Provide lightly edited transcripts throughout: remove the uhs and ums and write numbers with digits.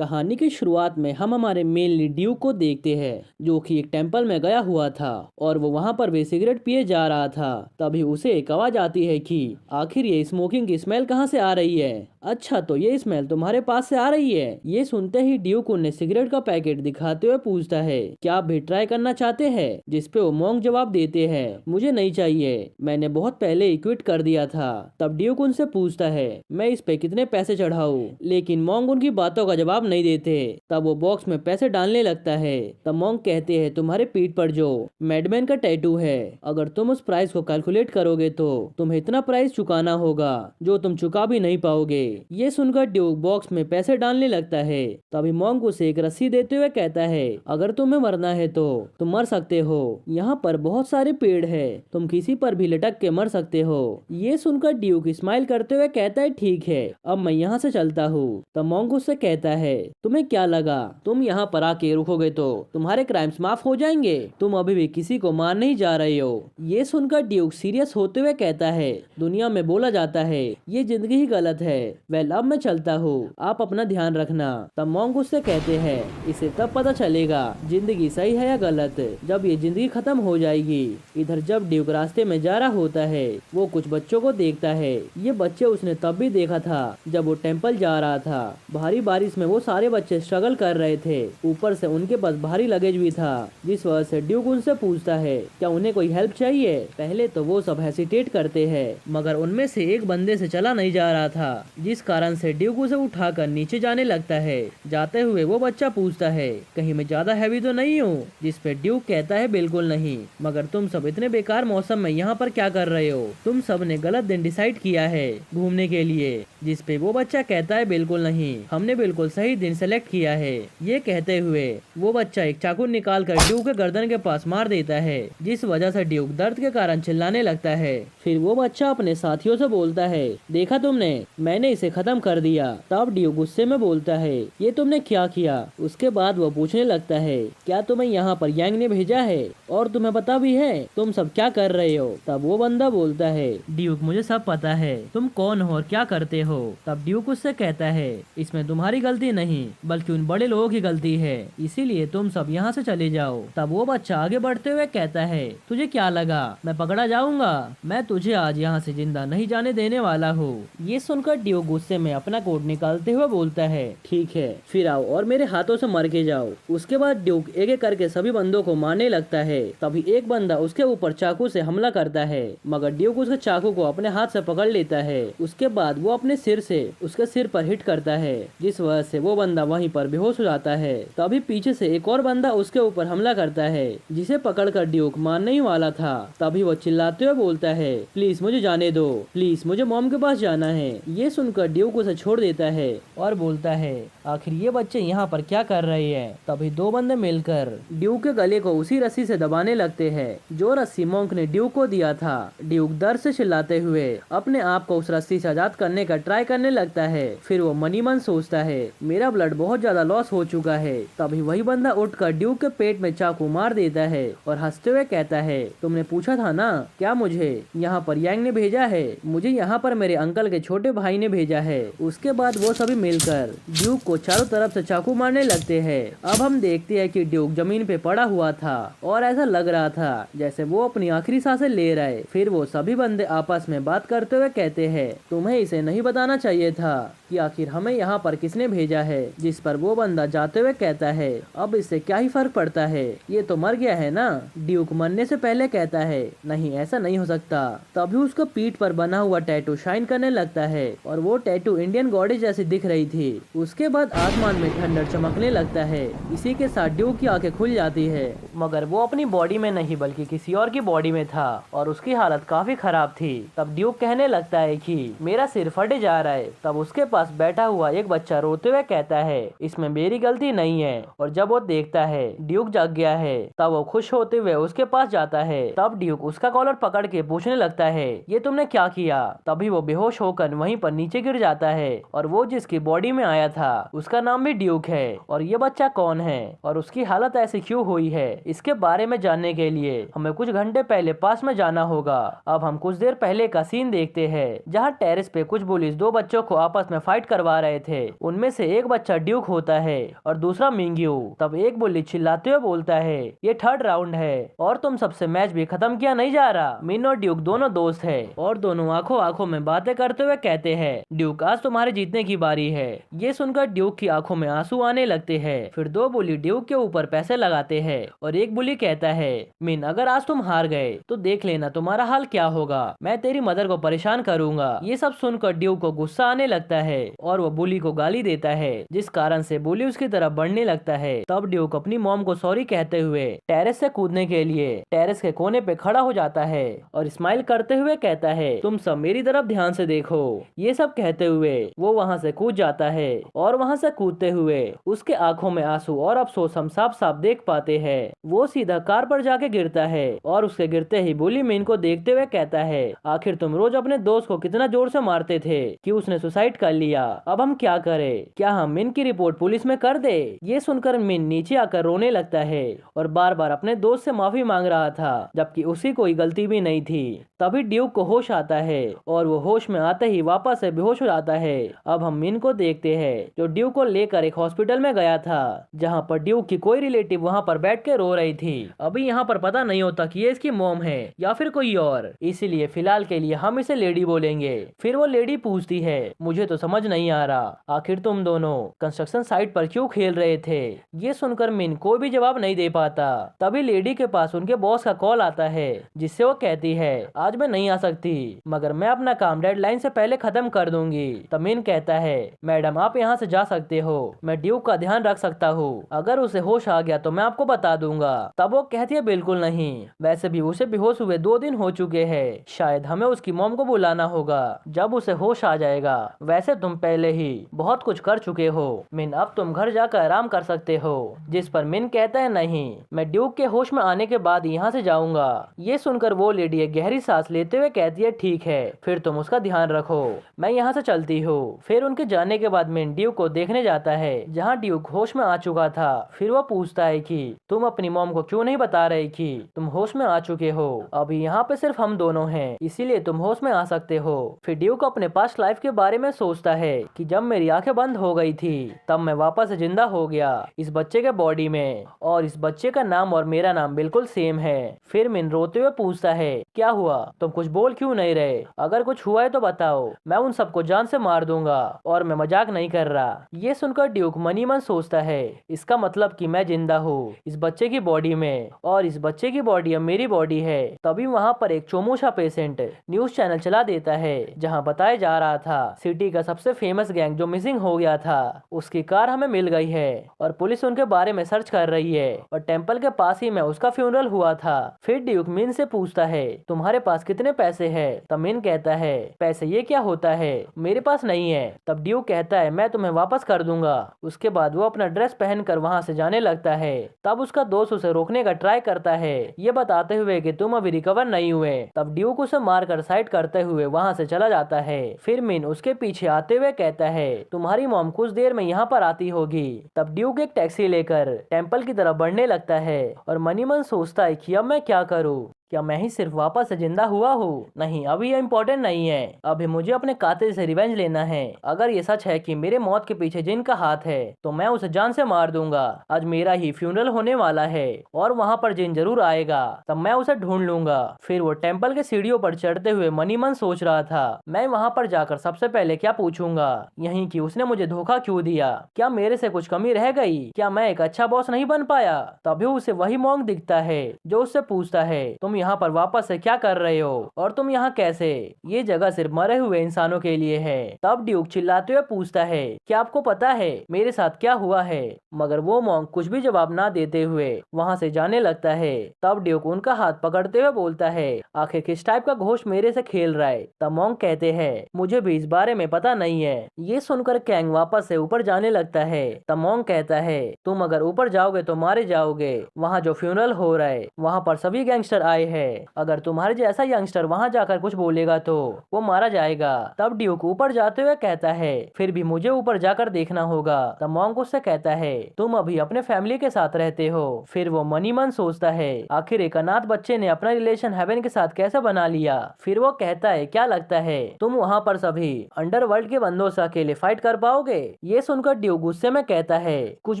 कहानी की शुरुआत में हम हमारे मेन लीड ड्यूक को देखते हैं, जो कि एक टेंपल में गया हुआ था और वो वहां पर भी सिगरेट पिए जा रहा था। तभी उसे एक आवाज आती है कि आखिर ये स्मोकिंग की स्मेल कहाँ से आ रही है। अच्छा, तो ये स्मेल तुम्हारे पास से आ रही है। ये सुनते ही ड्यूक उन्हें सिगरेट का पैकेट दिखाते हुए पूछता है, क्या आप भी ट्राई करना चाहते हैं? जिसपे वो मॉन्क जवाब देते हैं, मुझे नहीं चाहिए, मैंने बहुत पहले ही क्विट कर दिया था। तब ड्यूक उनसे पूछता है, मैं इस पे कितने पैसे चढ़ाऊं? लेकिन मॉन्क उनकी बातों का जवाब नहीं देते। तब वो बॉक्स में पैसे डालने लगता है। तब मॉन्क कहते हैं, तुम्हारे पीठ पर जो मैडमैन का टैटू है, अगर तुम उस प्राइस को कैलकुलेट करोगे तो तुम्हें इतना प्राइस चुकाना होगा जो तुम चुका भी नहीं पाओगे। ये सुनकर ड्यूक बॉक्स में पैसे डालने लगता है। तभी मॉन्क उसे एक रस्सी देते हुए कहता है, अगर तुम्हें मरना है तो तुम मर सकते हो, यहाँ पर बहुत सारे पेड़ है, तुम किसी पर भी लटक के मर सकते हो। ये सुनकर ड्यूक स्माइल करते हुए कहता है, ठीक है, अब मैं यहाँ से चलता हूँ। तब मॉन्क उससे कहता है, तुम्हें क्या लगा तुम यहाँ पर आके रुकोगे तो तुम्हारे क्राइम्स माफ हो जाएंगे? तुम अभी भी किसी को मार नहीं जा रहे हो। ये सुनकर ड्यूक सीरियस होते हुए कहता है, दुनिया में बोला जाता है ये जिंदगी ही गलत है। वेल, अब मैं चलता हूँ, आप अपना ध्यान रखना। तब मॉन्क उससे कहते हैं, इसे तब पता चलेगा जिंदगी सही है या गलत जब ये जिंदगी खत्म हो जाएगी। इधर जब ड्यूक रास्ते में जा रहा होता है, वो कुछ बच्चों को देखता है। ये बच्चे उसने तब भी देखा था जब वो टेंपल जा रहा था। भारी बारिश में वो सारे बच्चे स्ट्रगल कर रहे थे, ऊपर से उनके पास भारी लगेज भी था, जिस वजह से ड्यूक उनसे पूछता है, क्या उन्हें कोई हेल्प चाहिए? पहले तो वो सब हेसिटेट करते हैं, मगर उनमें से एक बंदे से चला नहीं जा रहा था, जिस कारण से ड्यूक उसे उठाकर नीचे जाने लगता है। जाते हुए वो बच्चा पूछता है, कहीं मैं ज्यादा हैवी तो नहीं हूँ? जिस पे ड्यूक कहता है, बिल्कुल नहीं, मगर तुम सब इतने बेकार मौसम में यहाँ पर क्या कर रहे हो? तुम सब ने गलत दिन डिसाइड किया है घूमने के लिए। जिस पे वो बच्चा कहता है, बिल्कुल नहीं, हमने बिल्कुल सही दिन सेलेक्ट किया है। ये कहते हुए वो बच्चा एक चाकू निकाल कर ड्यूक के गर्दन के पास मार देता है, जिस वजह से ड्यूक दर्द के कारण चिल्लाने लगता है। फिर वो बच्चा अपने साथियों से बोलता है, देखा तुमने, मैंने इसे खत्म कर दिया। तब ड्यूक गुस्से में बोलता है, ये तुमने क्या किया? उसके बाद वो पूछने लगता है, क्या तुम्हें यहाँ पर यांग ने भेजा है और तुम्हें पता भी है तुम सब क्या कर रहे हो? तब वो बंदा बोलता है, ड्यूक मुझे सब पता है, तुम कौन हो और क्या करते हो। तब ड्यूक उससे कहता है, इसमें तुम्हारी गलती नहीं बल्कि उन बड़े लोगों की गलती है, इसीलिए तुम सब यहाँ से चले जाओ। तब वो बच्चा आगे बढ़ते हुए कहता है, तुझे क्या लगा मैं पकड़ा जाऊंगा? मैं तुझे आज यहाँ से जिंदा नहीं जाने देने वाला हूँ। ये सुनकर ड्यूक गुस्से में अपना कोट निकालते हुए बोलता है, ठीक है, फिर आओ और मेरे हाथों से मर के जाओ। उसके बाद ड्यूक एक एक करके सभी बंदों को मारने लगता है। तभी एक बंदा उसके ऊपर चाकू से हमला करता है, मगर ड्यूक उसके चाकू को अपने हाथ से पकड़ लेता है। उसके बाद वो अपने सिर से उसके सिर पर हिट करता है, जिस वजह से वो बंदा वहीं पर बेहोश हो जाता है। तभी पीछे से एक और बंदा उसके ऊपर हमला करता है, जिसे पकड़कर ड्यूक मारने ही वाला था। तभी वो चिल्लाते हुए बोलता है, प्लीज मुझे जाने दो, प्लीज मुझे मॉम के पास जाना है। ये सुनकर ड्यूक उसे छोड़ देता है और बोलता है, आखिर ये बच्चे यहाँ पर क्या कर रहे हैं? तभी दो बंदे मिलकर ड्यूक के गले को उसी रस्सी से दबाने लगते हैं, जो रस्सी मॉन्क ने ड्यूक को दिया था। ड्यूक दर्द से चिल्लाते हुए अपने आप को उस रस्सी से आजाद करने का ट्राई करने लगता है। फिर वो मनी मन सोचता है, मेरा ब्लड बहुत ज्यादा लॉस हो चुका है। तभी वही बंदा उठकर ड्यूक के पेट में चाकू मार देता है और हंसते हुए कहता है, तुमने पूछा था ना क्या मुझे यहाँ पर यांग ने भेजा है? मुझे यहाँ पर मेरे अंकल के छोटे भाई ने भेजा है। उसके बाद वो सभी मिलकर ड्यूक को चारों तरफ से चाकू मारने लगते हैं। अब हम देखते हैं कि ड्यूक जमीन पे पड़ा हुआ था और ऐसा लग रहा था जैसे वो अपनी आखिरी सांसें ले रहा है। फिर वो सभी बंदे आपस में बात करते हुए कहते हैं, तुम्हें इसे नहीं बताना चाहिए था कि आखिर हमें यहाँ पर किसने भेजा है। जिस पर वो बंदा जाते हुए कहता है, अब इससे क्या ही फर्क पड़ता है, ये तो मर गया है ना। ड्यूक मरने से पहले कहता है, नहीं ऐसा नहीं हो सकता। तभी उसको पीठ पर बना हुआ टैटू शाइन करने लगता है और वो टैटू इंडियन गॉडेस जैसी दिख रही थी। उसके बाद आसमान में थंडर चमकने लगता है। इसी के साथ ड्यूक की आंखें खुल जाती है, मगर वो अपनी बॉडी में नहीं बल्कि किसी और की बॉडी में था और उसकी हालत काफी खराब थी। तब ड्यूक कहने लगता है कि मेरा सिर फटे जा रहा है। तब उसके पास बैठा हुआ एक बच्चा रोते हुए कहता है, इसमें मेरी गलती नहीं है। और जब वो देखता है ड्यूक जग गया है, तब वो खुश होते हुए उसके पास जाता है। तब ड्यूक उसका कॉलर पकड़ के पूछने लगता है, ये तुमने क्या किया? तभी वो बेहोश होकर वहीं पर नीचे गिर गिर जाता है और वो जिसकी बॉडी में आया था उसका नाम भी ड्यूक है। और ये बच्चा कौन है और उसकी हालत ऐसी क्यों हुई है, इसके बारे में जानने के लिए हमें कुछ घंटे पहले पास में जाना होगा। अब हम कुछ देर पहले का सीन देखते हैं जहाँ टेरेस पे कुछ पुलिस दो बच्चों को आपस में फाइट करवा रहे थे। उनमें से एक बच्चा ड्यूक होता है और दूसरा मिंग्यू। तब एक बुली चिल्लाते हुए बोलता है, ये थर्ड राउंड है और तुम सबसे मैच भी खत्म किया नहीं जा रहा। मिन और ड्यूक दोनों दोस्त है और दोनों आंखों आंखों में बातें करते हुए कहते हैं, ड्यूक आज तुम्हारे जीतने की बारी है। ये सुनकर ड्यूक की आंखों में आंसू आने लगते हैं। फिर दो बुली ड्यूक के ऊपर पैसे लगाते हैं और एक बुली कहता है, मिन अगर आज तुम हार गए तो देख लेना तुम्हारा हाल क्या होगा, मैं तेरी मदर को परेशान करूंगा। ये सब सुनकर ड्यूक को गुस्सा आने लगता है और वो बुली को गाली देता है, जिस कारण से बुली उसकी तरफ बढ़ने लगता है। तब ड्यूक अपनी मॉम को सॉरी कहते हुए टेरेस से कूदने के लिए टेरेस के कोने पे खड़ा हो जाता है और स्माइल करते हुए कहता है, तुम सब मेरी तरफ ध्यान से देखो। ये सब कहते हुए वो वहाँ से कूद जाता है और वहाँ से कूदते हुए उसके आंखों में आंसू और अफसोस हम साफ साफ देख पाते हैं। वो सीधा कार पर जाके गिरता है और उसके गिरते ही बुली मिन को देखते हुए कहता है, आखिर तुम रोज अपने दोस्त को कितना जोर से मारते थे कि उसने सुसाइड कर लिया। अब हम क्या करें, क्या हम मिन की रिपोर्ट पुलिस में कर दे? ये सुनकर मिन नीचे आकर रोने लगता है और बार बार अपने दोस्त से माफी मांग रहा था, जबकि उसकी कोई गलती भी नहीं थी। तभी ड्यूक को होश आता है और वो होश में आते ही वापस से बेहोश हो जाता है। अब हम मिन को देखते हैं जो ड्यूक को लेकर एक हॉस्पिटल में गया था, जहाँ पर ड्यूक की कोई रिलेटिव वहाँ पर बैठ के रो रही थी। अभी यहाँ पर पता नहीं होता कि ये इसकी मॉम है या फिर कोई और, इसीलिए फिलहाल के लिए हम इसे लेडी बोलेंगे। फिर वो लेडी पूछती है, मुझे तो समझ नहीं आ रहा आखिर तुम दोनों कंस्ट्रक्शन साइट पर क्यों खेल रहे थे। ये सुनकर मिन कोई भी जवाब नहीं दे पाता। तभी लेडी के पास उनके बॉस का कॉल आता है, जिससे वो कहती है, आज मैं नहीं आ सकती मगर मैं अपना काम डेडलाइन से पहले खत्म कर दूंगी। तब मिन कहता है, मैडम आप यहाँ से जा सकते हो, मैं ड्यूक का ध्यान रख सकता हूँ, अगर उसे होश आ गया तो मैं आपको बता दूंगा। तब वो कहती है, बिल्कुल नहीं, वैसे भी उसे बेहोश हुए 2 दिन हो चुके हैं, शायद हमें उसकी मॉम को बुलाना होगा जब उसे होश आ जाएगा। वैसे तुम पहले ही बहुत कुछ कर चुके हो मिन, अब तुम घर जाकर आराम कर सकते हो। जिस पर मिन कहता है, नहीं, मैं ड्यूक के होश में आने के बाद यहाँ से जाऊंगा। ये सुनकर वो लेडी एक गहरी सांस लेते हुए कहती है, ठीक है, फिर तुम उसका ध्यान रखो, मैं यहाँ से चलती हूँ। फिर उनके जाने के बाद मिन ड्यूक को देखने जाता है जहाँ ड्यूक होश में आ चुका था। फिर वो पूछता है कि तुम अपनी मॉम को क्यों नहीं बता रहे कि तुम होश में आ चुके हो, अभी यहाँ पे सिर्फ हम दोनों हैं, इसीलिए तुम होश में आ सकते हो। फिर ड्यूक अपने पास्ट लाइफ के बारे में सोचता है कि जब मेरी आंखें बंद हो गई थी तब मैं वापस जिंदा हो गया इस बच्चे के बॉडी में, और इस बच्चे का नाम और मेरा नाम बिल्कुल सेम है। फिर मिन रोते हुए पूछता है, क्या हुआ, तुम कुछ बोल क्यों नहीं रहे, अगर कुछ हुआ है तो बताओ, मैं उन सबको जान से मार दूंगा और मैं मजाक नहीं कर रहा। ये सुनकर ड्यूक मनी मन सोचता है, इसका मतलब कि मैं जिंदा हूँ इस बच्चे की बॉडी में और इस बच्चे की बॉडी अब मेरी बॉडी है। तभी वहाँ पर एक चोमूशा पेशेंट न्यूज चैनल चला देता है जहाँ बताया जा रहा था सिटी का सबसे फेमस गैंग जो मिसिंग हो गया था उसकी कार हमें मिल गई है और पुलिस उनके बारे में सर्च कर रही है और टेम्पल के पास ही में उसका फ्यूनरल हुआ था। फिर ड्यूक मिन से पूछता है, तुम्हारे पास कितने पैसे है? तब मिन कहता है, पैसे ये क्या होता है, मेरे पास नहीं है। तब ड्यूक कहता है, मैं तुम्हें वापस कर दूंगा। उसके बाद वो अपना ड्रेस पहनकर वहाँ से जाने लगता है। तब उसका दोस्त उसे रोकने का ट्राई करता है, ये बताते हुए कि तुम अभी रिकवर नहीं हुए। तब ड्यूक उसे मारकर साइड करते हुए वहाँ से चला जाता है। फिर मिन उसके पीछे आते हुए कहता है, तुम्हारी मॉम कुछ देर में यहाँ पर आती होगी। तब ड्यूक एक टैक्सी लेकर टेम्पल की तरफ बढ़ने लगता है और मनी मन सोचता है कि अब मैं क्या करूँ, क्या मैं ही सिर्फ वापस से जिंदा हुआ हूँ? नहीं, अभी ये इम्पोर्टेंट नहीं है, अभी मुझे अपने कातिल से रिवेंज लेना है। अगर ये सच है कि मेरे मौत के पीछे जिन का हाथ है तो मैं उसे जान से मार दूंगा। आज मेरा ही फ्यूनरल होने वाला है और वहाँ पर जिन जरूर आएगा, तब मैं उसे ढूंढ लूंगा। फिर वो टेम्पल के सीढ़ियों पर चढ़ते हुए मनी मन सोच रहा था, मैं वहाँ पर जाकर सबसे पहले क्या पूछूंगा, यही कि उसने मुझे धोखा क्यों दिया, क्या मेरे से कुछ कमी रह गई, क्या मैं एक अच्छा बॉस नहीं बन पाया। तभी उसे वही मॉन्क दिखता है जो उससे पूछता है, तुम यहाँ पर वापस से क्या कर रहे हो और तुम यहाँ कैसे, ये जगह सिर्फ मरे हुए इंसानों के लिए है। तब ड्यूक चिल्लाते हुए पूछता है, क्या आपको पता है मेरे साथ क्या हुआ है? मगर वो मॉन्क कुछ भी जवाब ना देते हुए वहाँ से जाने लगता है। तब ड्यूक उनका हाथ पकड़ते हुए बोलता है, आखिर किस टाइप का घोष मेरे से खेल रहा है? तब मॉन्क कहते हैं, मुझे भी इस बारे में पता नहीं है। ये सुनकर कैंग वापस से ऊपर जाने लगता है। तब मॉन्क कहता है, तुम अगर ऊपर जाओगे तो मारे जाओगे, वहाँ जो फ्यूनरल हो रहा है वहाँ पर सभी गैंगस्टर आए है, अगर तुम्हारे जैसा यंगस्टर वहाँ जाकर कुछ बोलेगा तो वो मारा जाएगा। तब ड्यूक ऊपर जाते हुए कहता है, फिर भी मुझे ऊपर जाकर देखना होगा। तब मॉन्क उससे कहता है, तुम अभी अपने फैमिली के साथ रहते हो। फिर वो मनी मन सोचता है, आखिर एक अनाथ बच्चे ने अपना रिलेशन हेवन के साथ कैसे बना लिया। फिर वो कहता है, क्या लगता है तुम वहाँ पर सभी अंडरवर्ल्ड के बंदों से अकेले फाइट कर पाओगे? ये सुनकर ड्यूक गुस्से में कहता है, कुछ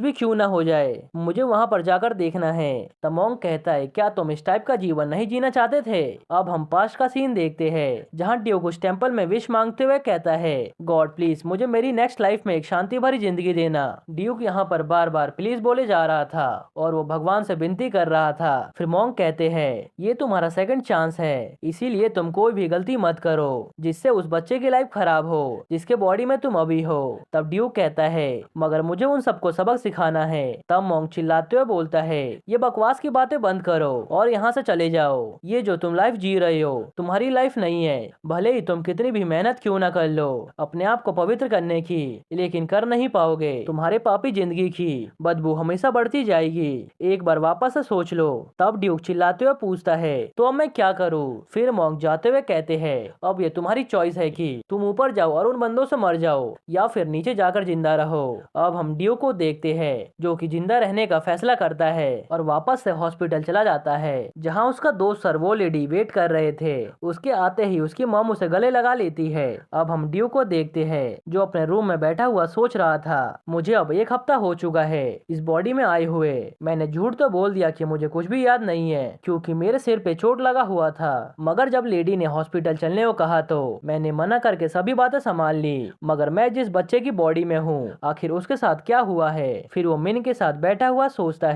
भी क्यों ना हो जाए, मुझे वहाँ पर जाकर देखना है। तब मॉन्क कहता है, क्या तुम इस टाइप का जीवन नहीं जीना चाहते थे? अब हम पास्ट का सीन देखते हैं, जहाँ ड्यूक उस टेम्पल में विश मांगते हुए कहता है, गॉड प्लीज मुझे मेरी नेक्स्ट लाइफ में एक शांति भरी जिंदगी देना। ड्यूक यहाँ पर बार बार प्लीज बोले जा रहा था और वो भगवान से विनती कर रहा था। फिर मॉन्क कहते हैं, ये तुम्हारा सेकंड चांस है, इसीलिए तुम कोई भी गलती मत करो जिससे उस बच्चे की लाइफ खराब हो जिसके बॉडी में तुम अभी हो। तब ड्यूक कहता है, मगर मुझे उन सबको सबक सिखाना है। तब मॉन्क चिल्लाते हुए बोलता है, ये बकवास की बातें बंद करो और यहाँ से चले जाओ। ये जो तुम लाइफ जी रहे हो तुम्हारी लाइफ नहीं है, भले ही तुम कितनी भी मेहनत क्यों ना कर लो अपने आप को पवित्र करने की, लेकिन कर नहीं पाओगे। तुम्हारे पापी जिंदगी की बदबू हमेशा बढ़ती जाएगी, एक बार वापस से सोच लो। तब ड्यूक चिल्लाते हुए पूछता है, तो अब मैं क्या करूँ? फिर मॉन्क जाते हुए कहते हैं, अब ये तुम्हारी चॉइस है कि तुम ऊपर जाओ और उन बंदों से मर जाओ या फिर नीचे जाकर जिंदा रहो। अब हम ड्यूक को देखते हैं जो कि जिंदा रहने का फैसला करता है और वापस से हॉस्पिटल चला जाता है, जहाँ उसका दोस्त सर वो लेडी वेट कर रहे थे। उसके आते ही उसकी मॉम उसे गले लगा लेती है। अब हम ड्यूक को देखते हैं जो अपने रूम में बैठा हुआ सोच रहा था, मुझे अब एक हफ्ता हो चुका है इस बॉडी में आए हुए। मैंने झूठ तो बोल दिया कि मुझे कुछ भी याद नहीं है क्योंकि मेरे सिर पे चोट लगा हुआ था, मगर जब लेडी ने हॉस्पिटल चलने को कहा तो मैंने मना करके सभी बातें संभाल ली। मगर मैं जिस बच्चे की बॉडी में हूँ आखिर उसके साथ क्या हुआ है? फिर वो मिन के साथ बैठा हुआ सोचता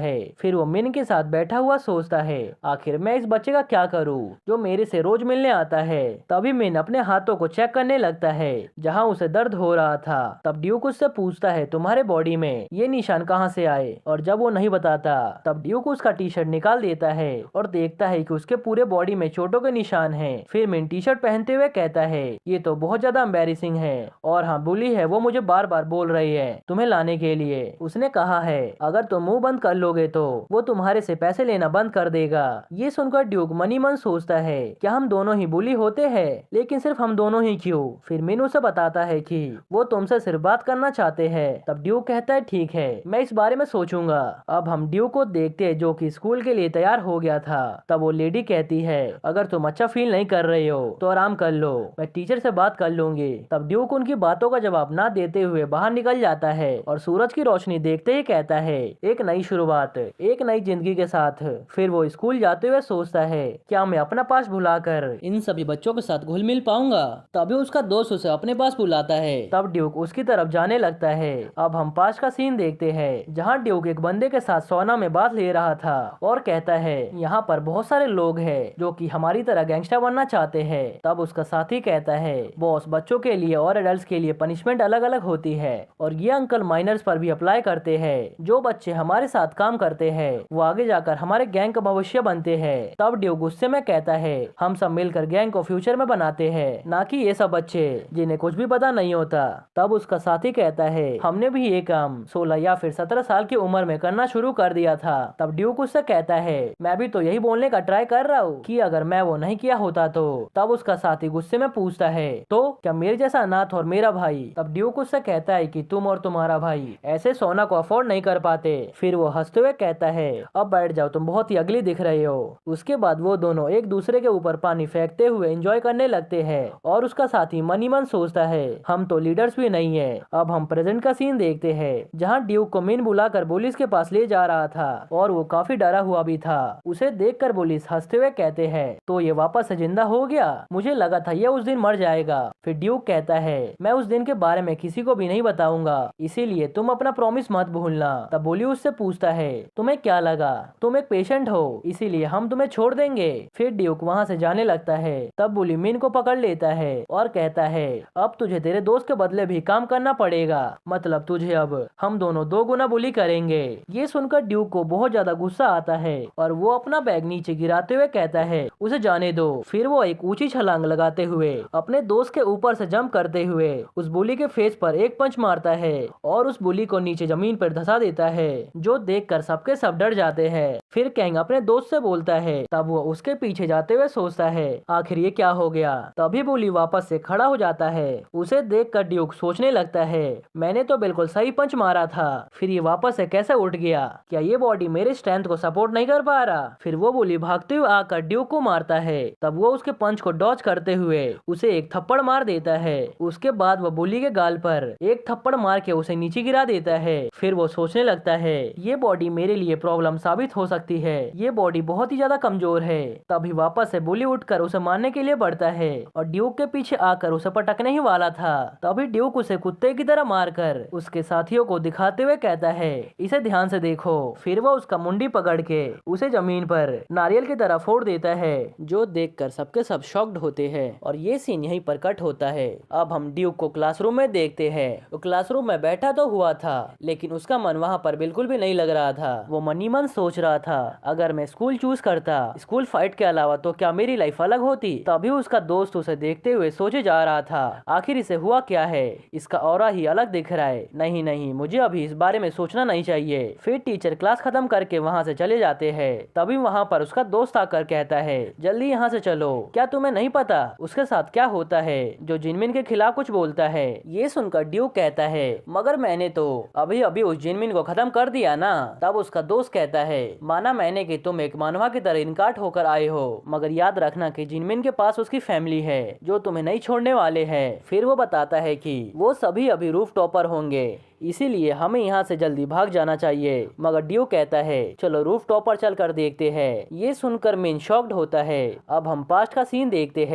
है, आखिर मैं इस बच्चे का क्या करूँ जो मेरे से रोज मिलने आता है। तभी मिन अपने हाथों को चेक करने लगता है जहाँ उसे दर्द हो रहा था। तब ड्यूक उससे पूछता है, तुम्हारे बॉडी में ये निशान कहाँ से आए? और जब वो नहीं बताता तब ड्यूक उसका टी शर्ट निकाल देता है और देखता है कि उसके पूरे बॉडी में चोटों के निशान हैं। फिर मिन टी शर्ट पहनते हुए कहता है, ये तो बहुत ज्यादा एम्बेरसिंग है और हाँ बुली है, वो मुझे बार बार बोल रही है तुम्हें लाने के लिए। उसने कहा है अगर तुम मुंह बंद कर लोगे तो वो तुम्हारे से पैसे लेना बंद कर देगा। ये सुनकर ड्यूक मनी मन सोचता है, क्या हम दोनों ही बुली होते हैं? लेकिन सिर्फ हम दोनों ही क्यों? फिर मिन उसे बताता है कि वो तुमसे सिर्फ बात करना चाहते हैं। तब ड्यूक कहता है, ठीक है मैं इस बारे में सोचूंगा। अब हम ड्यूक को देखते हैं जो कि स्कूल के लिए तैयार हो गया था। तब वो लेडी कहती है, अगर तुम अच्छा फील नहीं कर रहे हो तो आराम कर लो, मैं टीचर से बात कर लूंगी। तब ड्यूक उनकी बातों का जवाब ना देते हुए बाहर निकल जाता है और सूरज की रोशनी देखते ही कहता है, एक नई शुरुआत, एक नई जिंदगी के साथ। फिर वो स्कूल जाते हुए सोचता है, क्या मैं अपना पास भुलाकर इन सभी बच्चों के साथ घुल मिल पाऊंगा? तभी उसका दोस्त उसे अपने पास बुलाता है। तब ड्यूक उसकी तरफ जाने लगता है। अब हम पास का सीन देखते हैं जहाँ ड्यूक एक बंदे के साथ सोना में बात ले रहा था और कहता है, यहाँ पर बहुत सारे लोग हैं जो कि हमारी तरह गैंगस्टर बनना चाहते हैं। तब उसका साथी कहता है, बॉस बच्चों के लिए और एडल्ट्स के लिए पनिशमेंट अलग अलग होती है और ये अंकल माइनर्स पर भी अप्लाई करते हैं। जो बच्चे हमारे साथ काम करते हैं वो आगे जाकर हमारे गैंग का भविष्य बनते हैं। तब ड्यूक गुस्से में कहता है, हम सब मिलकर गैंग को फ्यूचर में बनाते हैं, ना कि ये सब बच्चे जिन्हें कुछ भी पता नहीं होता। तब उसका साथी कहता है, हमने भी ये काम 16 या फिर 17 साल की उम्र में करना शुरू कर दिया था। तब ड्यूक उससे कहता है, मैं भी तो यही बोलने का ट्राई कर रहा हूँ कि अगर मैं वो नहीं किया होता तो। तब उसका साथी गुस्से में पूछता है, तो क्या मेरे जैसा अनाथ और मेरा भाई? तब ड्यूक उससे कहता है कि तुम और तुम्हारा भाई ऐसे सोना को अफोर्ड नहीं कर पाते। फिर वो हंसते हुए कहता है, अब बैठ जाओ, तुम बहुत ही अगली दिख रहे हो। उसके बाद वो दोनों एक दूसरे के ऊपर पानी फेंकते हुए एंजॉय करने लगते हैं और उसका साथी मनी मन सोचता है, हम तो लीडर्स भी नहीं है। अब हम प्रेजेंट का सीन देखते हैं जहाँ ड्यूक को मिन बुलाकर पुलिस के पास ले जा रहा था और वो काफी डरा हुआ भी था। उसे देखकर पुलिस हंसते हुए कहते हैं, तो ये वापस से जिंदा हो गया, मुझे लगा था ये उस दिन मर जाएगा। फिर ड्यूक कहता है, मैं उस दिन के बारे में किसी को भी नहीं बताऊंगा, इसीलिए तुम अपना प्रॉमिस मत भूलना। तब बुली उससे पूछता है, तुम्हें क्या लगा तुम एक पेशेंट हो इसीलिए हम तुम्हें छोड़ देंगे? फिर ड्यूक वहाँ से जाने लगता है। तब बुली मिन को पकड़ लेता है और कहता है, अब तुझे तेरे दोस्त के बदले भी काम करना पड़ेगा, मतलब तुझे अब हम दोनों 2 गुना बुली करेंगे। ये सुनकर ड्यूक को बहुत ज्यादा गुस्सा आता है और वो अपना बैग नीचे गिराते हुए कहता है, उसे जाने दो। फिर वो एक ऊंची छलांग लगाते हुए अपने दोस्त के ऊपर से जंप करते हुए उस बुली के फेस पर एक पंच मारता है और उस बुली को नीचे जमीन पर धंसा देता है, जो देखकर सबके सब डर जाते हैं। फिर कैंग अपने दोस्त से बोलता है, तब वो उसके पीछे जाते हुए सोचता है आखिर ये क्या हो गया। तभी बुली वापस से खड़ा हो जाता है। उसे देखकर ड्यूक सोचने लगता है मैंने तो बिल्कुल सही पंच मारा था, फिर ये वापस से कैसे उठ गया, क्या ये बॉडी मेरे स्ट्रेंथ को सपोर्ट नहीं कर पा रहा। फिर वो बुली भागते हुए आकर ड्यूक को मारता है। तब वो उसके पंच को डॉज करते हुए उसे एक थप्पड़ मार देता है। उसके बाद वो बुली के गाल पर एक थप्पड़ मार के उसे नीचे गिरा देता है। फिर वो सोचने लगता है ये बॉडी मेरे लिए प्रॉब्लम साबित हो सकती है, ये बॉडी बहुत ही ज्यादा कमजोर है। तभी वापस से बुली उठकर उसे मारने के लिए बढ़ता है और ड्यूक के पीछे आकर उसे पटकने ही वाला था। तभी ड्यूक उसे कुत्ते की तरह मारकर उसके साथियों को दिखाते हुए कहता है इसे ध्यान से देखो। फिर वो उसका मुंडी पकड़ के उसे जमीन पर नारियल की तरह फोड़ देता है, जो देखकर सबके सब शॉक्ड होते हैं। और ये सीन यहीं पर कट होता है। अब हम ड्यूक को क्लासरूम में देखते हैं। वो क्लासरूम में बैठा तो हुआ था, लेकिन उसका मन वहाँ पर बिल्कुल भी नहीं लग रहा था। वो मन ही मन सोच रहा था अगर मैं स्कूल चूज करता स्कूल फाइट के अलावा तो क्या मेरी लाइफ अलग होती। तभी उसका दोस्त उसे देखते हुए सोचे जा रहा था आखिर इसे हुआ क्या है, इसका ऑरा ही अलग दिख रहा है। नहीं नहीं, मुझे अभी इस बारे में सोचना नहीं चाहिए। फिर टीचर क्लास खत्म करके वहाँ से चले जाते हैं। तभी वहाँ पर उसका दोस्त आकर कहता है जल्दी यहाँ से चलो, क्या तुम्हें नहीं पता उसके साथ क्या होता है जो जिनमिन के खिलाफ कुछ बोलता है। ये सुनकर ड्यूक कहता है मगर मैंने तो अभी अभी उस जिनमिन को खत्म कर दिया ना। तब उसका दोस्त कहता है माना मैंने कि तुम एक मानवा की तरह इनकाट होकर आए हो, मगर याद रखना कि जिनमिन के पास उसकी फैमिली है जो तुम्हें नहीं छोड़ने वाले हैं। फिर वो बताता है कि वो सभी अभी रूफ टॉपर होंगे, इसीलिए हमें यहाँ से जल्दी भाग जाना चाहिए। मगर ड्यूक कहता है चलो रूफ टॉपर चल कर देखते हैं। ये सुनकर मिन शॉक्ड होता है। अब हम पास्ट का सीन देखते